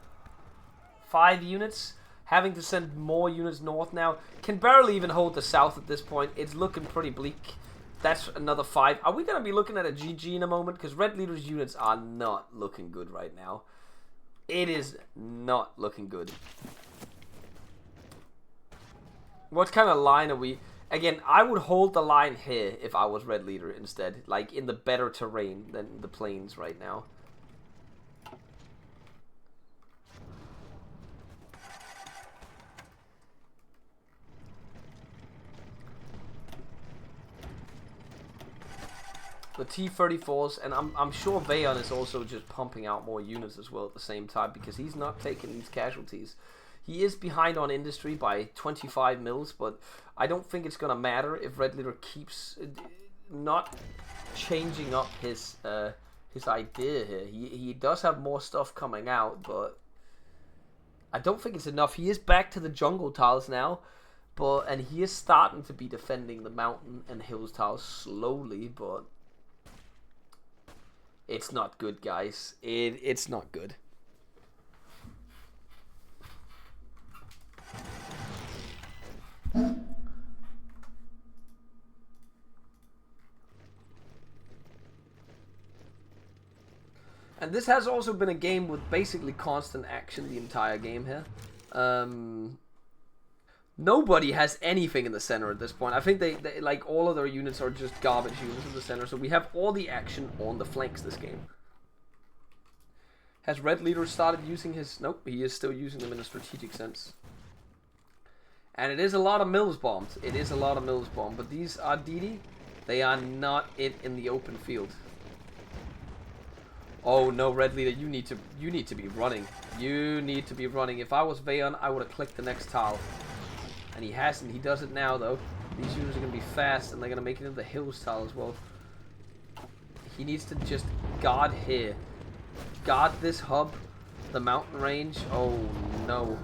5 units? Having to send more units north now. Can barely even hold the south at this point. It's looking pretty bleak. That's another 5. Are we going to be looking at a GG in a moment? Because Red Leader's units are not looking good right now. It is not looking good. What kind of line are we... Again, I would hold the line here if I was Red Leader instead. Like, in the better terrain than the plains right now. The T-34s, and I'm sure Vayon is also just pumping out more units as well at the same time, because he's not taking these casualties. He is behind on industry by 25 mils, but I don't think it's going to matter if Red Leader keeps not changing up his idea here. He does have more stuff coming out, but I don't think it's enough. He is back to the jungle tiles now, and he is starting to be defending the mountain and hills tiles slowly, but... It's not good, guys. It's not good. And this has also been a game with basically constant action the entire game here. Nobody has anything in the center at this point. I think they like all of their units are just garbage units in the center. So we have all the action on the flanks this game. Has Red Leader started using his... Nope, he is still using them in a strategic sense. And it is a lot of mills bombed. It is a lot of mills bombed. But these are DD. They are not in the open field. Oh no, Red Leader, you need to be running. You need to be running. If I was Vayon, I would have clicked the next tile. And he hasn't. He does it now, though. These units are going to be fast, and they're going to make it into the hills tile as well. He needs to just guard here. Guard this hub. The mountain range. Oh, no.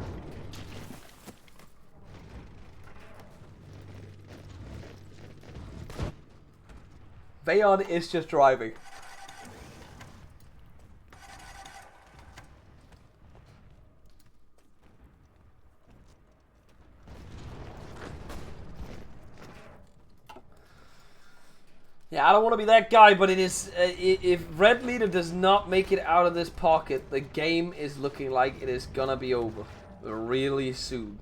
Vayon is just driving. Yeah, I don't want to be that guy, but it is... if Red Leader does not make it out of this pocket, the game is looking like it is gonna be over really soon.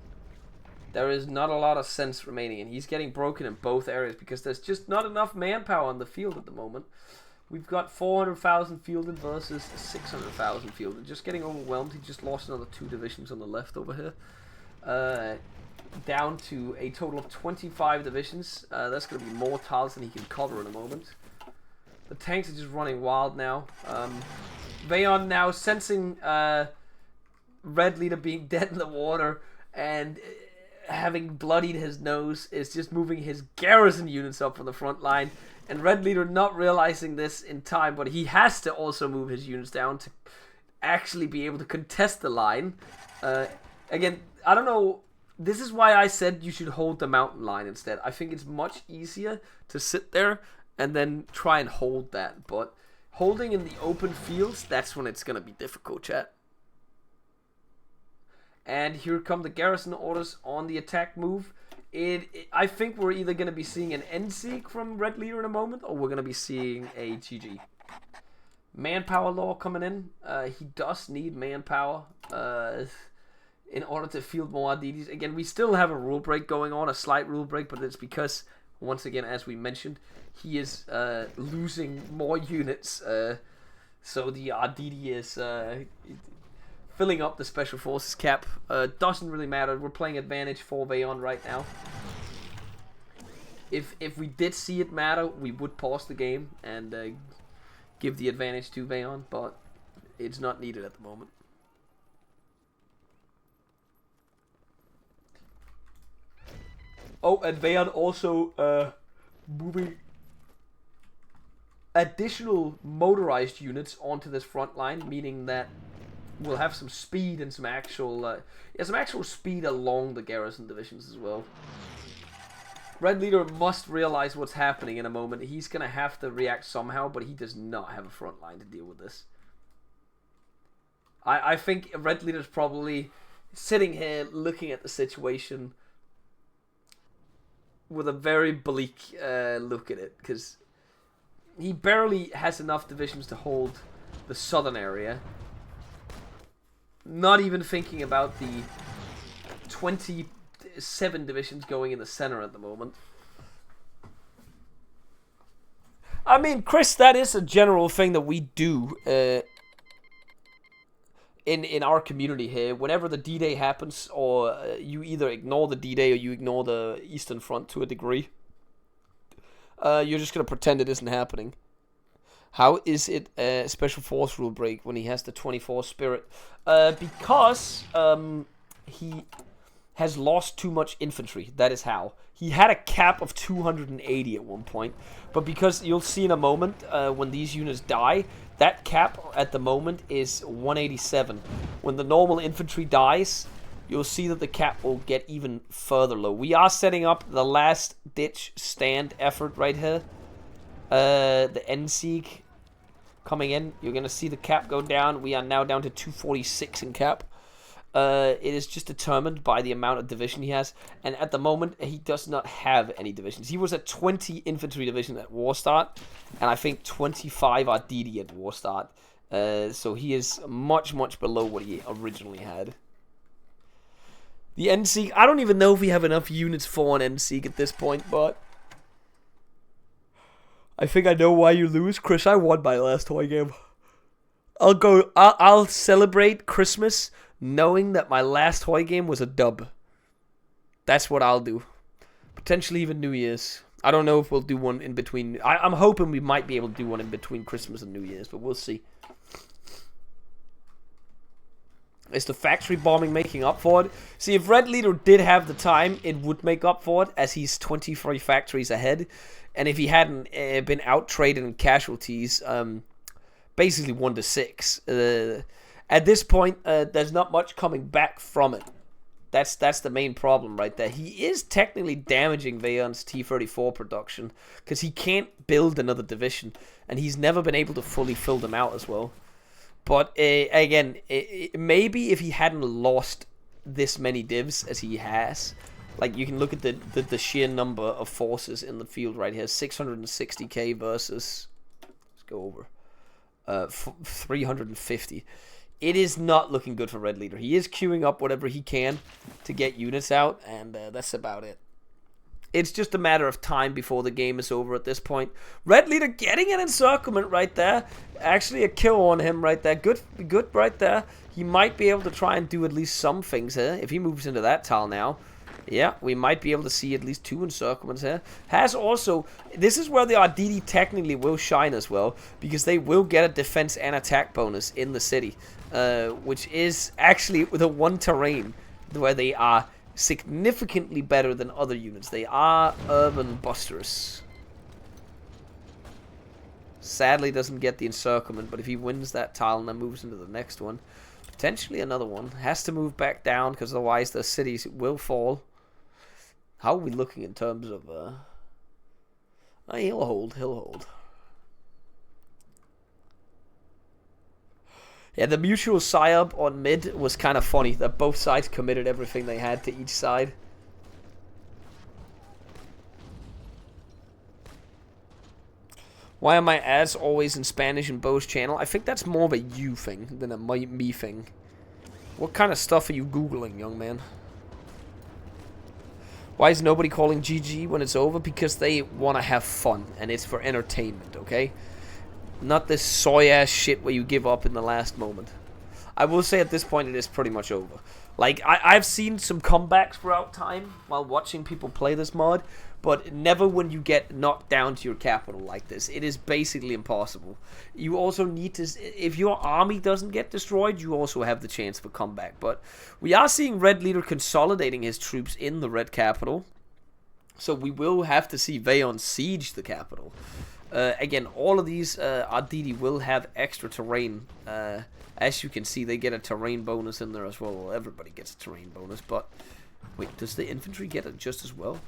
There is not a lot of sense remaining, and he's getting broken in both areas because there's just not enough manpower on the field at the moment. We've got 400,000 fielded versus 600,000 fielded. Just getting overwhelmed. He just lost another 2 divisions on the left over here. Down to a total of 25 divisions. That's going to be more tiles than he can cover in a moment. The tanks are just running wild now. Vayon now sensing Red Leader being dead in the water and having bloodied his nose is just moving his garrison units up from the front line. And Red Leader not realizing this in time, but he has to also move his units down to actually be able to contest the line. Again, I don't know. This is why I said you should hold the mountain line instead. I think it's much easier to sit there and then try and hold that. But holding in the open fields, that's when it's going to be difficult, chat. And here come the garrison orders on the attack move. I think we're either going to be seeing an end-seek from Red Leader in a moment, or we're going to be seeing a GG. Manpower law coming in. He does need manpower in order to field more RDDs. Again, we still have a rule break going on, a slight rule break, but it's because, once again, as we mentioned, he is losing more units. So the RDD is filling up the Special Forces cap. Doesn't really matter. We're playing advantage for Vayon right now. If we did see it matter, we would pause the game and give the advantage to Vayon, but it's not needed at the moment. Oh, and Vayon also moving additional motorized units onto this front line, meaning that we'll have some speed and some actual speed along the garrison divisions as well. Red Leader must realize what's happening in a moment. He's going to have to react somehow, but he does not have a front line to deal with this. I think Red Leader's probably sitting here looking at the situation with a very bleak look at it, because he barely has enough divisions to hold the southern area. Not even thinking about the 27 divisions going in the center at the moment. I mean, Chris, that is a general thing that we do in our community here. Whenever the D-Day happens, or you either ignore the D-Day or you ignore the Eastern Front to a degree, you're just going to pretend it isn't happening. How is it a special force rule break when he has the 24 spirit? Because he has lost too much infantry. That is how. He had a cap of 280 at one point, but because you'll see in a moment when these units die, that cap at the moment is 187. When the normal infantry dies, you'll see that the cap will get even further low. We are setting up the last ditch stand effort right here. The end-seek coming in. You're going to see the cap go down. We are now down to 246 in cap. It is just determined by the amount of division he has. And at the moment, he does not have any divisions. He was at 20 infantry division at war start. And I think 25 RDD at war start. So he is much, much below what he originally had. The end-seek, I don't even know if we have enough units for an end-seek at this point, but I think I know why you lose. Chris, I won my last toy game. I'll celebrate Christmas knowing that my last toy game was a dub. That's what I'll do. Potentially even New Year's. I don't know if we'll do one in between. I'm hoping we might be able to do one in between Christmas and New Year's, but we'll see. Is the factory bombing making up for it? See, if Red Leader did have the time, it would make up for it, as he's 23 factories ahead. And if he hadn't been out-traded in casualties, basically 1-6. At this point, there's not much coming back from it. That's the main problem right there. He is technically damaging Vayon's T-34 production, because he can't build another division. And he's never been able to fully fill them out as well. But again, maybe if he hadn't lost this many divs as he has, like you can look at the sheer number of forces in the field right here, 660k versus, let's go over, 350. It is not looking good for Red Leader. He is queuing up whatever he can to get units out, and that's about it. It's just a matter of time before the game is over at this point. Red leader getting an encirclement right there. Actually, a kill on him right there. Good right there. He might be able to try and do at least some things here if he moves into that tile now. Yeah, we might be able to see at least 2 encirclements here. Has also, this is where the RDD technically will shine as well, because they will get a defense and attack bonus in the city, which is actually the one terrain where they are significantly better than other units. They are urban busters. Sadly doesn't get the encirclement, but if he wins that tile and then moves into the next one, potentially another one, has to move back down because otherwise the cities will fall. How are we looking in terms of he'll hold. Yeah, the mutual psyop on mid was kind of funny that both sides committed everything they had to each side. Why are my ads always in Spanish in Bo's channel? I think that's more of a you thing than a me thing. What kind of stuff are you Googling, young man? Why is nobody calling GG when it's over? Because they want to have fun, and it's for entertainment, okay? Not this soy-ass shit where you give up in the last moment. I will say at this point it is pretty much over. Like, I've seen some comebacks throughout time while watching people play this mod, but never when you get knocked down to your capital like this. It is basically impossible. You also need to, if your army doesn't get destroyed, you also have the chance for comeback. But we are seeing Red Leader consolidating his troops in the Red capital, so we will have to see Vayon siege the capital. Again, all of these RDD will have extra terrain. As you can see, they get a terrain bonus in there as well. Well, everybody gets a terrain bonus, but wait, does the infantry get it just as well?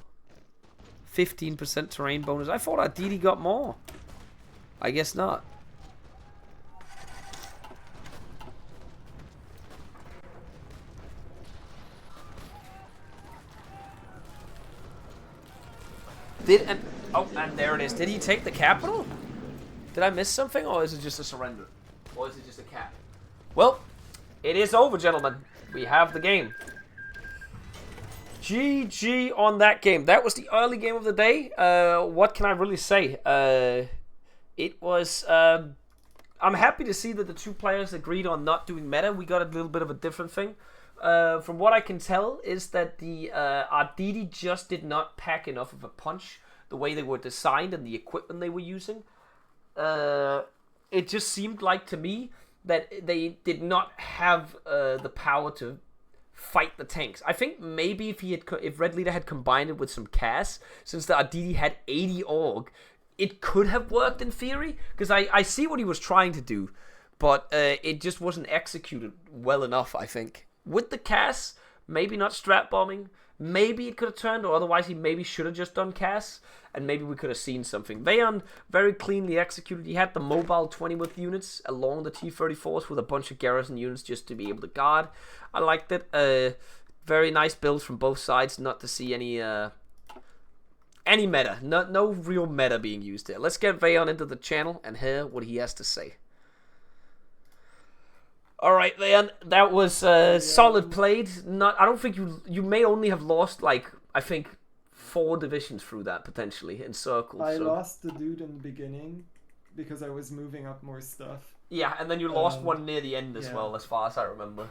15% terrain bonus. I thought RDD got more. I guess not. And there it is. Did he take the capital? Did I miss something, or is it just a surrender? Or is it just a cap? Well, it is over, gentlemen. We have the game. GG on that game. That was the early game of the day. What can I really say? It was... I'm happy to see that the two players agreed on not doing meta. We got a little bit of a different thing. From what I can tell is that the RDD just did not pack enough of a punch the way they were designed and the equipment they were using. It just seemed like to me that they did not have the power to fight the tanks. I think maybe if Red Leader had combined it with some CAS, since the RDD had 80 org, it could have worked in theory, because I see what he was trying to do, but it just wasn't executed well enough, I think. With the CAS, maybe not strat bombing, maybe it could have turned, or otherwise he maybe should have just done CAS, and maybe we could have seen something. Vayon very cleanly executed. He had the mobile 20 with units along the T-34s with a bunch of garrison units just to be able to guard. I liked it. Very nice builds from both sides. Not to see any meta. No real meta being used here. Let's get Vayon into the channel and hear what he has to say. Alright, Vayon, that was solid played. I don't think you may only have lost, like, I think 4 divisions through that, potentially, in circles. I lost the dude in the beginning because I was moving up more stuff. Yeah, and then you lost one near the end as well, as far as I remember.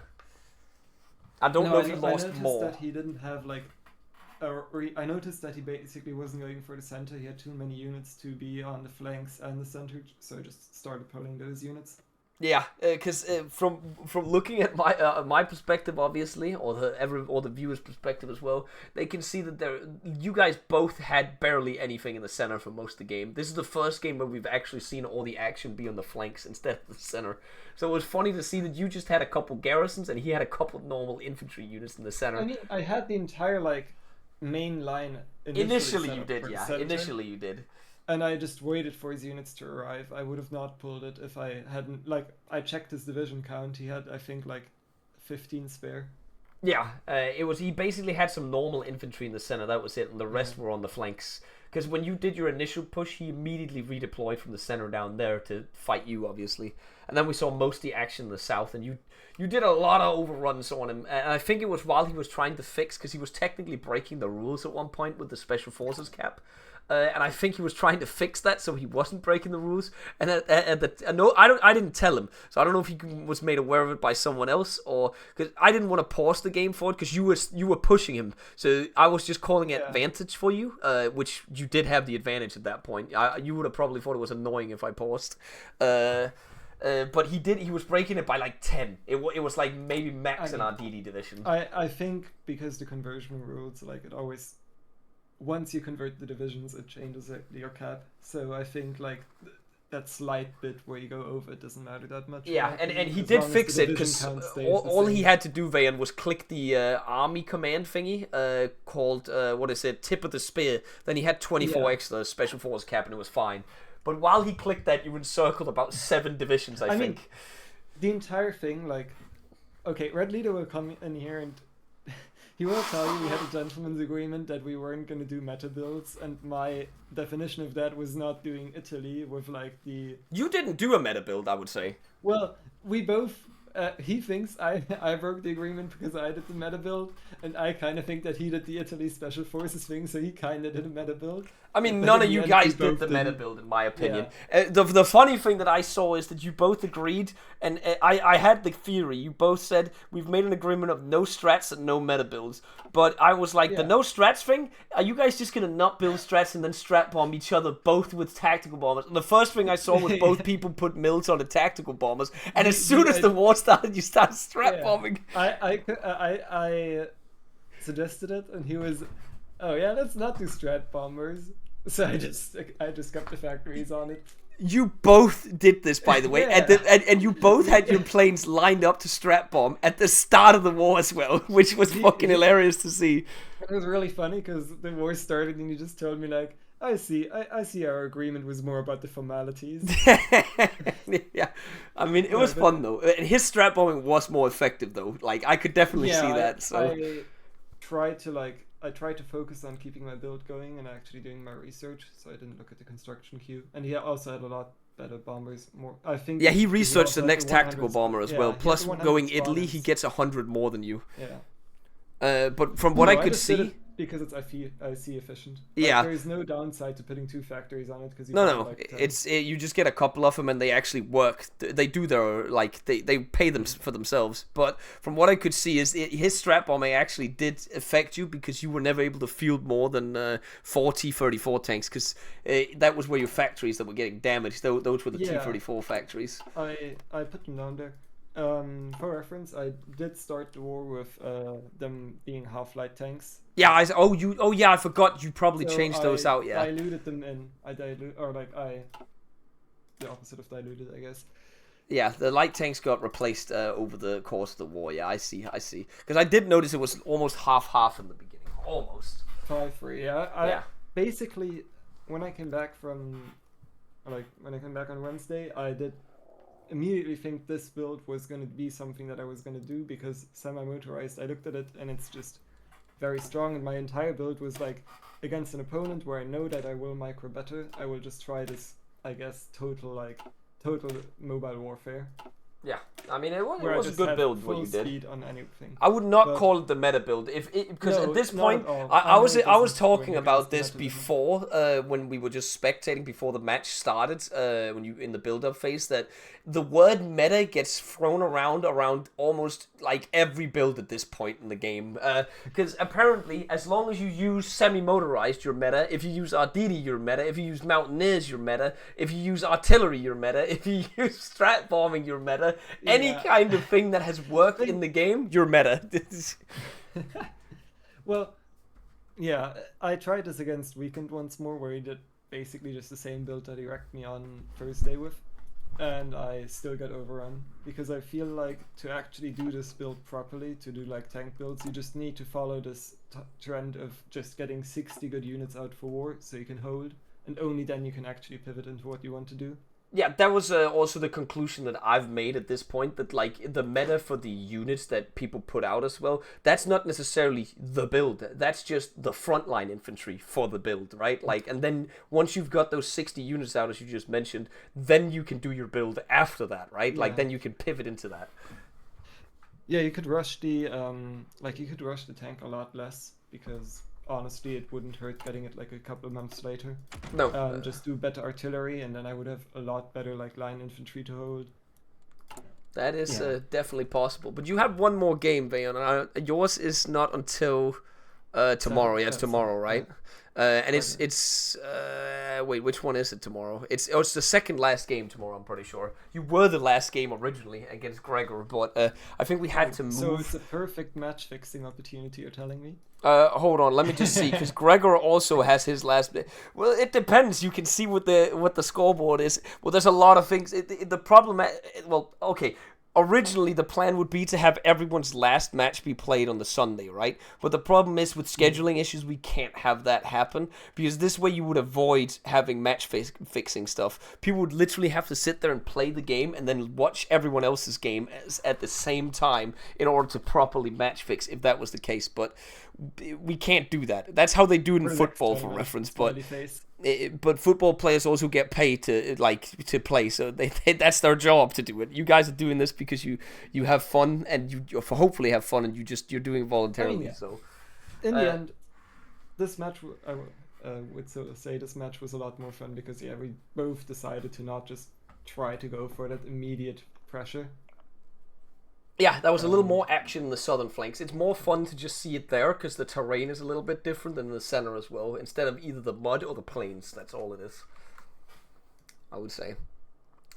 I don't know if you lost more. I noticed that he didn't have, like... I noticed that he basically wasn't going for the center. He had too many units to be on the flanks and the center, so I just started pulling those units. Yeah, because from looking at my perspective, obviously, or the viewers' perspective as well, they can see that you guys both had barely anything in the center for most of the game. This is the first game where we've actually seen all the action be on the flanks instead of the center. So it was funny to see that you just had a couple garrisons and he had a couple normal infantry units in the center. I mean, I had the entire main line initially you did, yeah. Center. Initially you did. And I just waited for his units to arrive. I would have not pulled it if I hadn't... I checked his division count. He had, I think, 15 spare. Yeah, he basically had some normal infantry in the center. That was it. And the rest were on the flanks. Because when you did your initial push, he immediately redeployed from the center down there to fight you, obviously. and then we saw most of the action in the south, and you did a lot of overruns on him, and I think it was while he was trying to fix, because he was technically breaking the rules at one point with the Special Forces cap. And I think he was trying to fix that so he wasn't breaking the rules. And I didn't tell him, so I don't know if he was made aware of it by someone else, or because I didn't want to pause the game for it because you were pushing him. So I was just calling it advantage for you, which you did have the advantage at that point. You would have probably thought it was annoying if I paused. But he was breaking it by like 10. It was like maybe max in our DD division. I think because the conversion rules, like, it always, once you convert the divisions, it changes your cap. So I think like that slight bit where you go over, it doesn't matter that much. Yeah, and he did fix it, because all he had to do, Vayan, was click the army command thingy called, what is it, tip of the spear. Then he had 24 extra Special Force cap, and it was fine. But while he clicked that, you encircled about 7 divisions, I think. Mean, the entire thing, like, okay, Red Leader will come in here and he will tell you we had a gentleman's agreement that we weren't going to do meta builds, and my definition of that was not doing Italy with like the... You didn't do a meta build, I would say. Well, we both... he thinks I broke the agreement because I did the meta build, and I kind of think that he did the Italy Special Forces thing, so he kind of did a meta build. I mean, none of you guys did the meta build, in my opinion. Yeah. The funny thing that I saw is that you both agreed, and I had the theory. You both said, we've made an agreement of no strats and no meta builds. But I was like, the no strats thing, are you guys just going to not build strats and then strat bomb each other both with tactical bombers? And the first thing I saw was both people put mills on the tactical bombers, and as soon as the war started, you started strat bombing. I suggested it, and he was, oh yeah, let's not do strat bombers. So I just kept the factories on it. You both did this, by the way, and you both had your planes lined up to strat bomb at the start of the war as well, which was fucking hilarious to see. It was really funny because the war started and you just told me like, I see our agreement was more about the formalities. Yeah, I mean, it was fun though. And his strat bombing was more effective though. Like, I could definitely see that. So I tried to focus on keeping my build going and actually doing my research, so I didn't look at the construction queue. And he also had a lot better bombers. More, I think. Yeah, he researched the next tactical bomber as well. Plus, going Italy, he gets 100 more than you. Yeah. But from what I could see, because it's IC efficient. Yeah. There is no downside to putting 2 factories on it because you just get a couple of them and they actually work. They do their they pay them for themselves. But from what I could see is his strat bombing actually did affect you because you were never able to field more than 4 T-34 tanks because that was where your factories that were getting damaged. Those were the T-34 factories. I put them down there. For reference, I did start the war with them being half-light tanks. Yeah, I forgot you probably changed those out. Yeah, I diluted them in. The opposite of diluted, I guess. Yeah, the light tanks got replaced over the course of the war. Yeah, I see. Because I did notice it was almost half in the beginning. Almost. 5-3. Yeah. Basically, when I came back on Wednesday, I did immediately think this build was going to be something that I was going to do because semi-motorized, I looked at it and it's just very strong, and my entire build was like against an opponent where I know that I will micro better, I will just try this, I guess, total mobile warfare. Yeah, I mean, it was a good build what you did. Speed on anything. I would not call it the meta build because at this point I was talking about this before when we were just spectating before the match started when you in the build-up phase that the word meta gets thrown around almost like every build at this point in the game because apparently as long as you use semi-motorized you're meta, if you use RDD you're meta, if you use mountaineers you're meta, if you use artillery you're meta, if you use strat bombing you're meta. Any kind of thing that has worked in the game, you're meta. Well, yeah, I tried this against Weekend once more, where he did basically just the same build that he wrecked me on Thursday with, and I still got overrun, because I feel like to actually do this build properly, to do like tank builds, you just need to follow this trend of just getting 60 good units out for war, so you can hold, and only then you can actually pivot into what you want to do. Yeah, that was also the conclusion that I've made at this point, that like the meta for the units that people put out as well, that's not necessarily the build. That's just the frontline infantry for the build, right? Like, and then once you've got those 60 units out, as you just mentioned, then you can do your build after that, right? Like, Yeah. then you can pivot into that. Yeah, you could rush the you could rush the tank a lot less because honestly, it wouldn't hurt getting it like a couple of months later. No, Just do better artillery, and then I would have a lot better like line infantry to hold. that is Yeah. definitely possible. But you have one more game, Vayon, and yours is not until tomorrow. Yeah, it's Seven. tomorrow, Yeah. right? And Okay. it's wait, which one is it tomorrow? It's the second last game tomorrow. I'm pretty sure you were the last game originally against Gregor, but I think we had to So it's move. a perfect match fixing opportunity. You're telling me? Hold on, let me just see, because Gregor also has his last. Well, it depends. You can see what the scoreboard is. Well, there's a lot of things. The problem, well, okay. Originally, the plan would be to have everyone's last match be played on the Sunday, right? But the problem is with scheduling issues, we can't have that happen, because this way you would avoid having match fixing stuff. People would literally have to sit there and play the game and then watch everyone else's game at the same time in order to properly match fix, if that was the case. But we can't do that. That's how they do it in For the next football, for tournament, reference. smiley face. But football players also get paid to play, so that's their job to do it. You guys are doing this because you have fun, and you hopefully have fun, and you're doing it voluntarily. Yeah. So In the end, this match, would say this match was a lot more fun because yeah, we both decided to not just try to go for that immediate pressure. yeah, that was a little Um, more action in the southern flanks. It's more fun to just see it there because the terrain is a little bit different than the center as well. Instead of either the mud or the plains, that's all it is. I would say.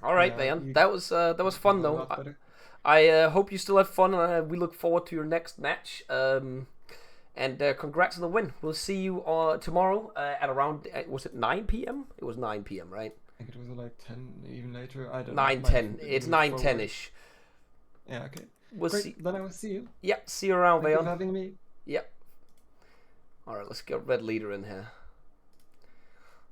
All right, yeah, man. you That was fun got a though. lot better. I hope you still have fun, and we look forward to your next match. And congrats on the win. We'll see you tomorrow at around, was it 9 p.m.? It was 9 p.m., right? I think it was like 10, even later. I don't know. 9 Might have 10. been It's moved 9 forward. 10 ish. Yeah, okay. We'll Great. see. Then I will see you. Yeah, see you around, Thank you for Vayon. having me. Yep. Alright, let's get Red Leader in here.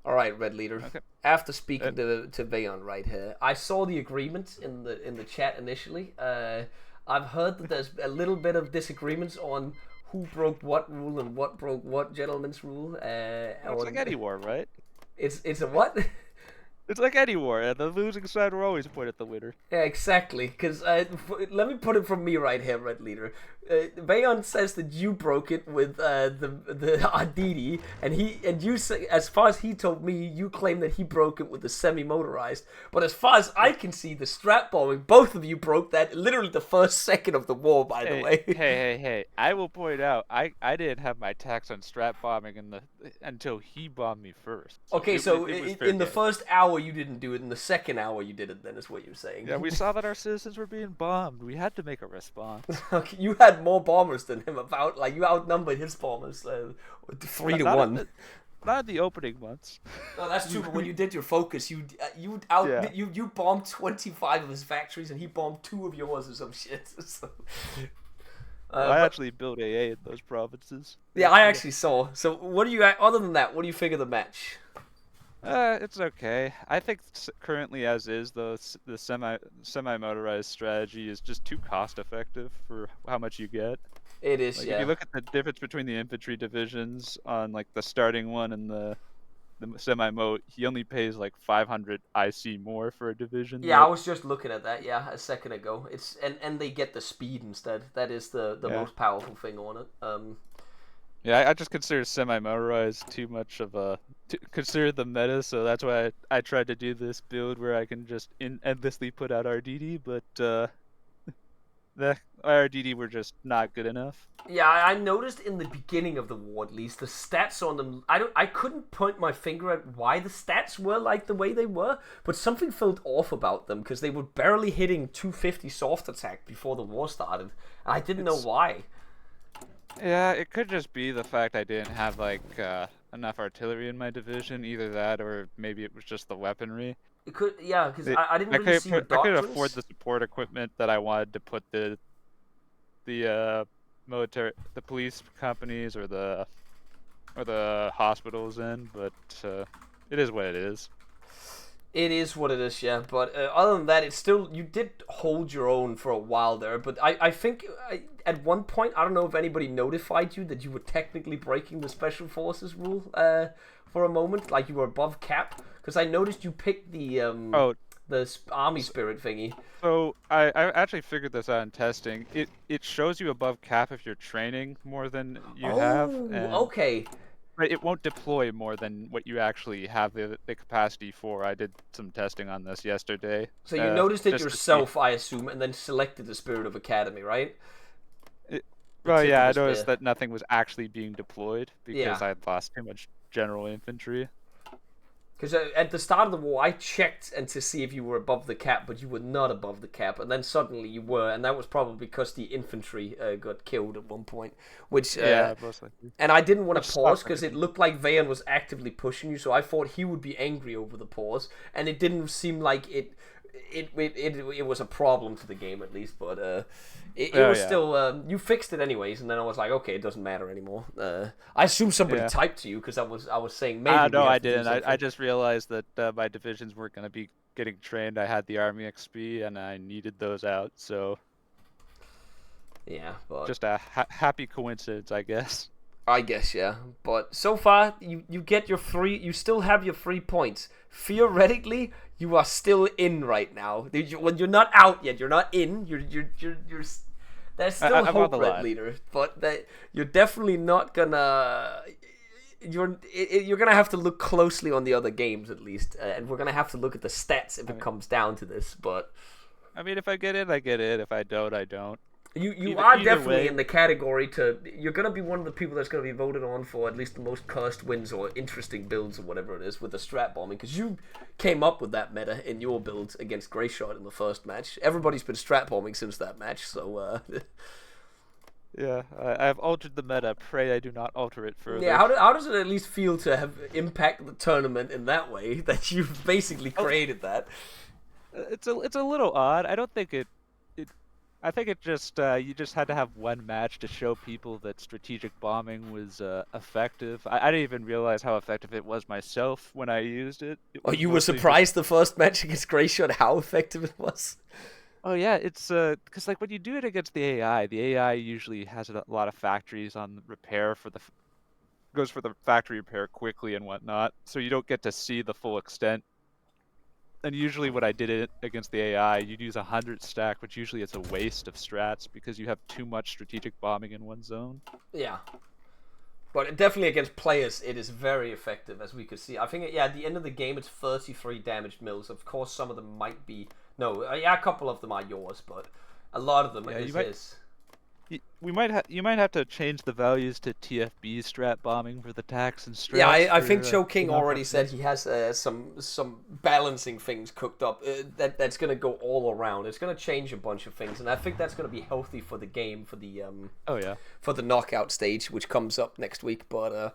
Alright, Red Leader. Okay. After speaking to Vayon right here, I saw the agreement in the chat initially. I've heard that there's a little bit of disagreements on who broke what rule and what broke what gentleman's rule. It's like any war, right? It's a what? It's like any war, and the losing side will always point at the winner. Yeah, exactly. Because let me put it from me right here, Red Leader. Vayon says that you broke it with the Aditi, and you say, as far as he told me, you claim that he broke it with the semi-motorized. But as far as I can see, the strap bombing, both of you broke that literally the first second of the war. By the way, Hey! I will point out, I didn't have my tax on strap bombing until he bombed me first. Okay, so it was fair in the game. first hour you didn't do it. In the second hour you did it. Then is what you're saying. Yeah, we saw that our citizens were being bombed. We had to make a response. Okay, you had more bombers than him. About like you outnumbered his bombers 3-1. Not in the opening months. No, that's true. But when you did your focus, you bombed 25 of his factories, and he bombed 2 of yours or some shit. So, I actually built AA in those provinces. yeah, I actually saw. So, what do you? Other than that, what do you think of the match? It's okay. I think currently as is, though, the semi-motorized strategy is just too cost-effective for how much you get. It is, Like, yeah. if you look at the difference between the infantry divisions on like the starting one and the semi-mote, he only pays like 500 IC more for a division. Yeah, I was just looking at that. Yeah, a second ago. It's and they get the speed instead. That is the most powerful thing on it. Yeah, I just consider semi-motorized too much of a consider the meta, so that's why I tried to do this build where I can just endlessly put out RDD, but the RDD were just not good enough. Yeah, I noticed in the beginning of the war, at least, the stats on them. I couldn't point my finger at why the stats were like the way they were, but something felt off about them because they were barely hitting 250 soft attack before the war started. I didn't know why. Yeah, it could just be the fact I didn't have like enough artillery in my division, either that or maybe it was just the weaponry. It could, yeah, because I didn't really see the I could doctrines. afford the support equipment that I wanted to put the military, the police companies or the hospitals in, but it is what it is. It is what it is, yeah. But other than that, it's still, you did hold your own for a while there. But I think at one point, I don't know if anybody notified you that you were technically breaking the Special Forces rule for a moment, like you were above cap. Because I noticed you picked the army spirit thingy. So I actually figured this out in testing. It shows you above cap if you're training more than you have. And Okay. right, it won't deploy more than what you actually have the capacity for. I did some testing on this yesterday. So you noticed it just to yourself, see. I assume, and then selected the Spirit of Academy, right? Well, tip yeah, I of the noticed spear. that nothing was actually being deployed because Yeah. I had lost too much general infantry. Because at the start of the war, I checked and to see if you were above the cap, but you were not above the cap, and then suddenly you were, and that was probably because the infantry got killed at one point. Which Yeah, most likely. and I didn't want Which to pause sucked, because it actually. looked like Vayan was actively pushing you, so I thought he would be angry over the pause, and it didn't seem like it was a problem to the game at least, but it was yeah. still you fixed it anyways, and then I was like, okay, it doesn't matter anymore. I assume somebody Yeah. typed to you because I was saying maybe No, we I have to do didn't. I something. just realized that my divisions weren't going to be getting trained. I had the army XP and I needed those out, so Yeah, but just a happy coincidence, I guess. I guess yeah. But so far, you get your you still have your 3 points. Theoretically, you are still in right now. When you're not out yet, you're not in. You're there's still I'm on hope, the Red line. Leader. But that you're definitely not gonna. You're gonna have to look closely on the other games at least, and we're gonna have to look at the stats if it comes down to this. But I mean, if I get in, I get in. If I don't, I don't. You are Either definitely way, in the category to. You're gonna be one of the people that's gonna be voted on for at least the most cursed wins or interesting builds or whatever it is with the strat bombing, because you came up with that meta in your build against Greyshot in the first match. Everybody's been strat bombing since that match, so yeah, I've altered the meta. Pray I do not alter it yeah. further. How does it at least feel to have impacted the tournament in that way that you've basically Oh, created that? it's a little odd. I don't think it. I think it just you just had to have one match to show people that strategic bombing was effective. I didn't even realize how effective it was myself when I used it. It Oh, was you were mostly just, surprised the first match against Greyshot how effective it was. oh yeah, it's because like when you do it against the AI usually has a lot of factories on repair for goes for the factory repair quickly and whatnot, so you don't get to see the full extent. And usually when I did it against the AI, you'd use 100 stack, which usually it's a waste of strats because you have too much strategic bombing in one zone. Yeah. But definitely against players, it is very effective, as we could see. I think, yeah, at the end of the game, it's 33 damaged mills. Of course, some of them might be... No, yeah, a couple of them are yours, but a lot of them is his. You might have to change the values to TFB strat bombing for the tax and Yeah, strats. I think Cho King already knockout said kills. he has some balancing things cooked up that's going to go all around. It's going to change a bunch of things, and I think that's going to be healthy for the game, Oh yeah. for the knockout stage, which comes up next week. But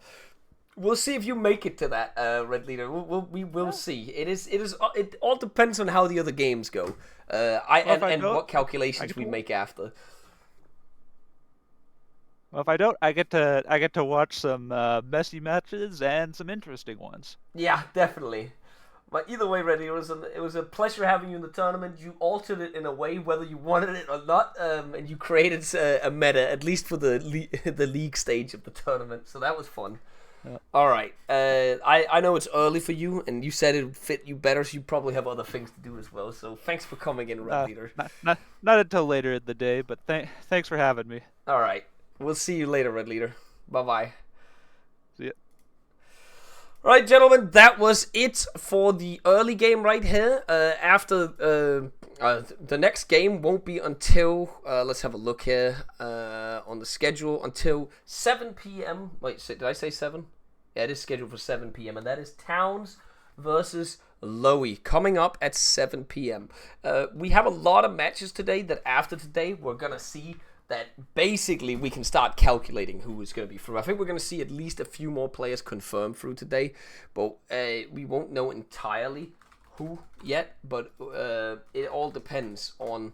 we'll see if you make it to that, Red Leader. We will see. It all depends on how the other games go. And what calculations we make after. Well, if I don't, I get to watch some messy matches and some interesting ones. Yeah, definitely. But either way, Reddy, it was a pleasure having you in the tournament. You altered it in a way, whether you wanted it or not, and you created a meta, at least for the the league stage of the tournament. So that was fun. Yeah. All right, I know it's early for you, and you said it would fit you better, so you probably have other things to do as well. So thanks for coming in, Red Leader. Not until later in the day, but thanks for having me. All right, we'll see you later, Red Leader. Bye bye. See ya. Right, gentlemen, that was it for the early game right here. After the next game won't be until, let's have a look here on the schedule, until 7 p.m. Wait, did I say 7? Yeah, it is scheduled for 7 p.m. And that is Towns versus Lowy coming up at 7 p.m. We have a lot of matches today that after today we're going to see that basically we can start calculating who is going to be through. I think we're going to see at least a few more players confirmed through today, but we won't know entirely who yet, but it all depends on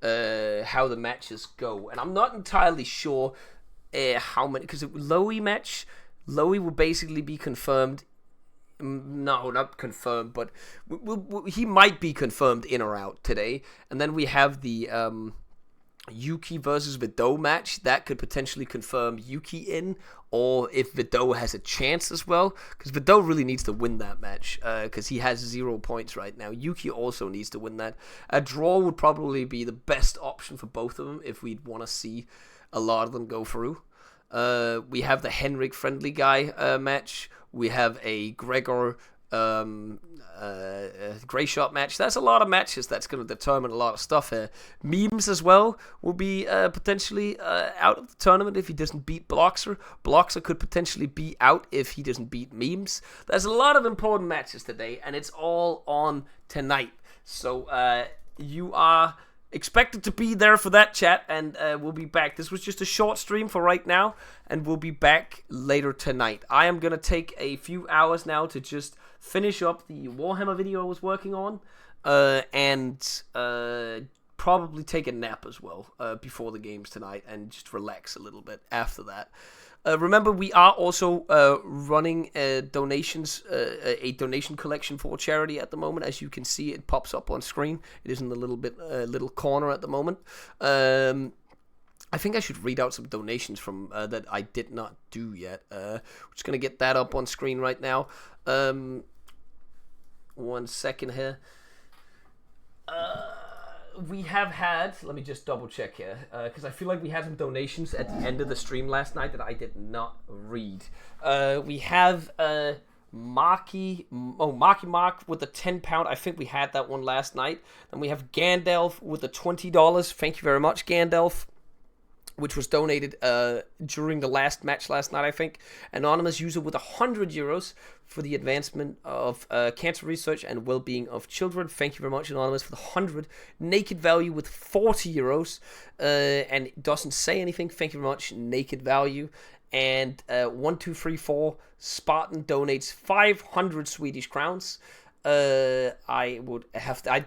how the matches go. And I'm not entirely sure how many, because Lowy will basically be confirmed No, not confirmed, but he might be confirmed in or out today. And then we have the Yuki versus Vido match. That could potentially confirm Yuki in, or if Vido has a chance as well, because Vido really needs to win that match, because he has 0 points right now. Yuki also needs to win that. A draw would probably be the best option for both of them if we'd want to see a lot of them go through. We have the Henrik friendly guy match. We have a Gregor Grey Shot match. That's a lot of matches that's going to determine a lot of stuff here. Memes as well will be potentially out of the tournament if he doesn't beat Bloxer. Bloxer could potentially be out if he doesn't beat Memes. There's a lot of important matches today, and it's all on tonight. So you are expected to be there for that, chat, and we'll be back. This was just a short stream for right now, and we'll be back later tonight. I am going to take a few hours now to just finish up the Warhammer video I was working on, and probably take a nap as well before the games tonight, and just relax a little bit after that. Remember, we are also running donations, a donation collection for charity at the moment. As you can see, it pops up on screen. It is in the little corner at the moment. I think I should read out some donations from that I did not do yet. We're just gonna get that up on screen right now. 1 second here. We have had, let me just double check here, because I feel like we had some donations at the end of the stream last night that I did not read. We have Marky Mark with the £10. I think we had that one last night. Then we have Gandalf with the $20. Thank you very much, Gandalf, which was donated during the last match last night, I think. Anonymous user with €100 for the advancement of cancer research and well-being of children. Thank you very much, Anonymous, for the 100. Naked Value with €40, and it doesn't say anything. Thank you very much, Naked Value. And 1234 Spartan donates 500 Swedish crowns. I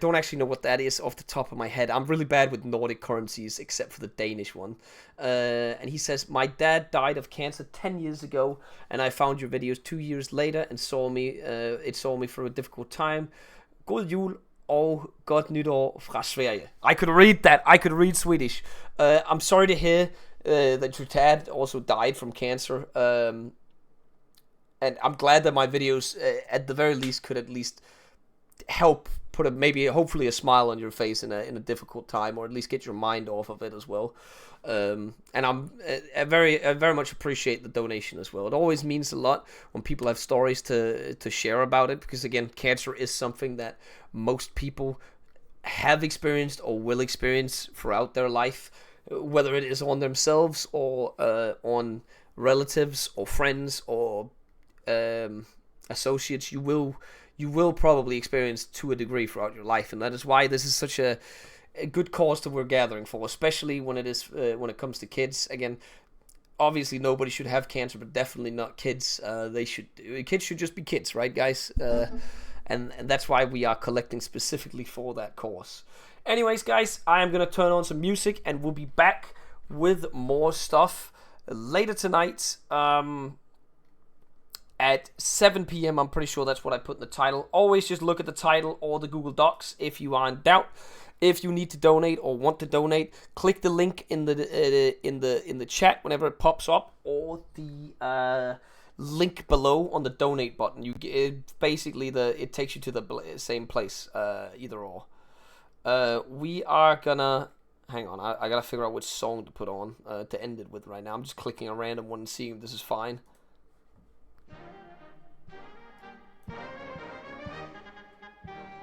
don't actually know what that is off the top of my head. I'm really bad with Nordic currencies except for the Danish one. And he says, my dad died of cancer 10 years ago, and I found your videos 2 years later and saw me through a difficult time. God jul og godt nytår fra Sverige. I could read that. I could read Swedish. I'm sorry to hear that your dad also died from cancer. And I'm glad that my videos, at the very least, could at least help put hopefully a smile on your face in a difficult time, or at least get your mind off of it as well. And I very much appreciate the donation as well. It always means a lot when people have stories to share about it, because again, cancer is something that most people have experienced or will experience throughout their life, whether it is on themselves or on relatives or friends or associates. You will probably experience to a degree throughout your life, and that is why this is such a good cause that we're gathering for, especially when it comes to kids. Again, obviously nobody should have cancer, but definitely not kids. Kids should just be kids, right, guys? And that's why we are collecting specifically for that cause. Anyways, guys, I am gonna turn on some music, and we'll be back with more stuff later tonight. At 7 p.m. I'm pretty sure that's what I put in the title. Always just look at the title or the Google Docs if you are in doubt. If you need to donate or want to donate, click the link in the chat whenever it pops up, or the link below on the donate button. It takes you to the same place, either or. We are gonna hang on. I gotta figure out which song to put on to end it with right now. I'm just clicking a random one and seeing if this is fine.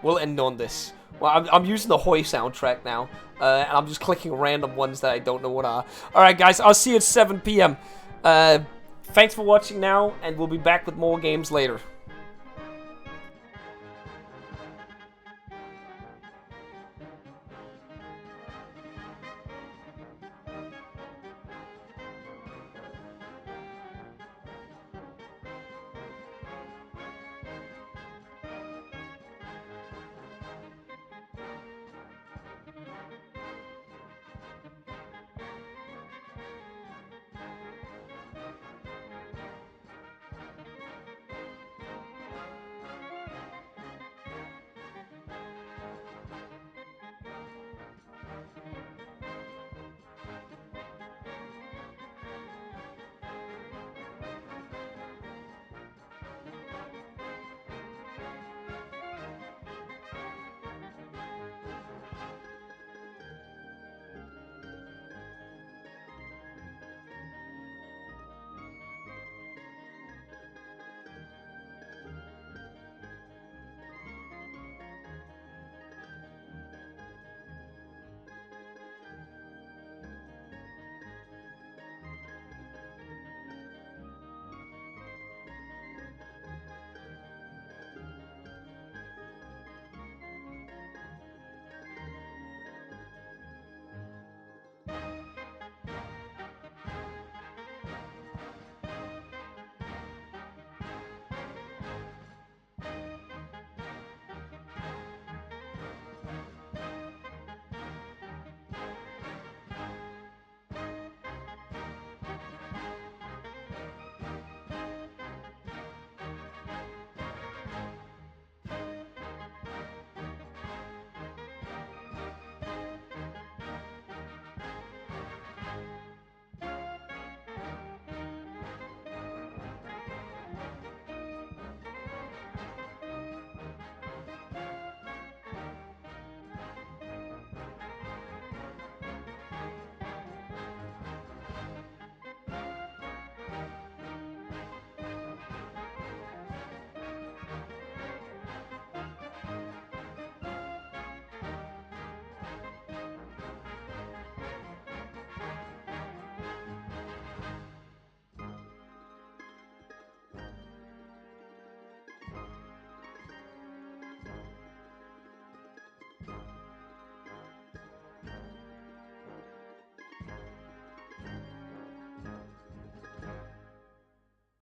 We'll end on this. Well, I'm using the Hoy soundtrack now, and I'm just clicking random ones that I don't know what are. Alright, guys, I'll see you at 7 p.m. Thanks for watching now, and we'll be back with more games later.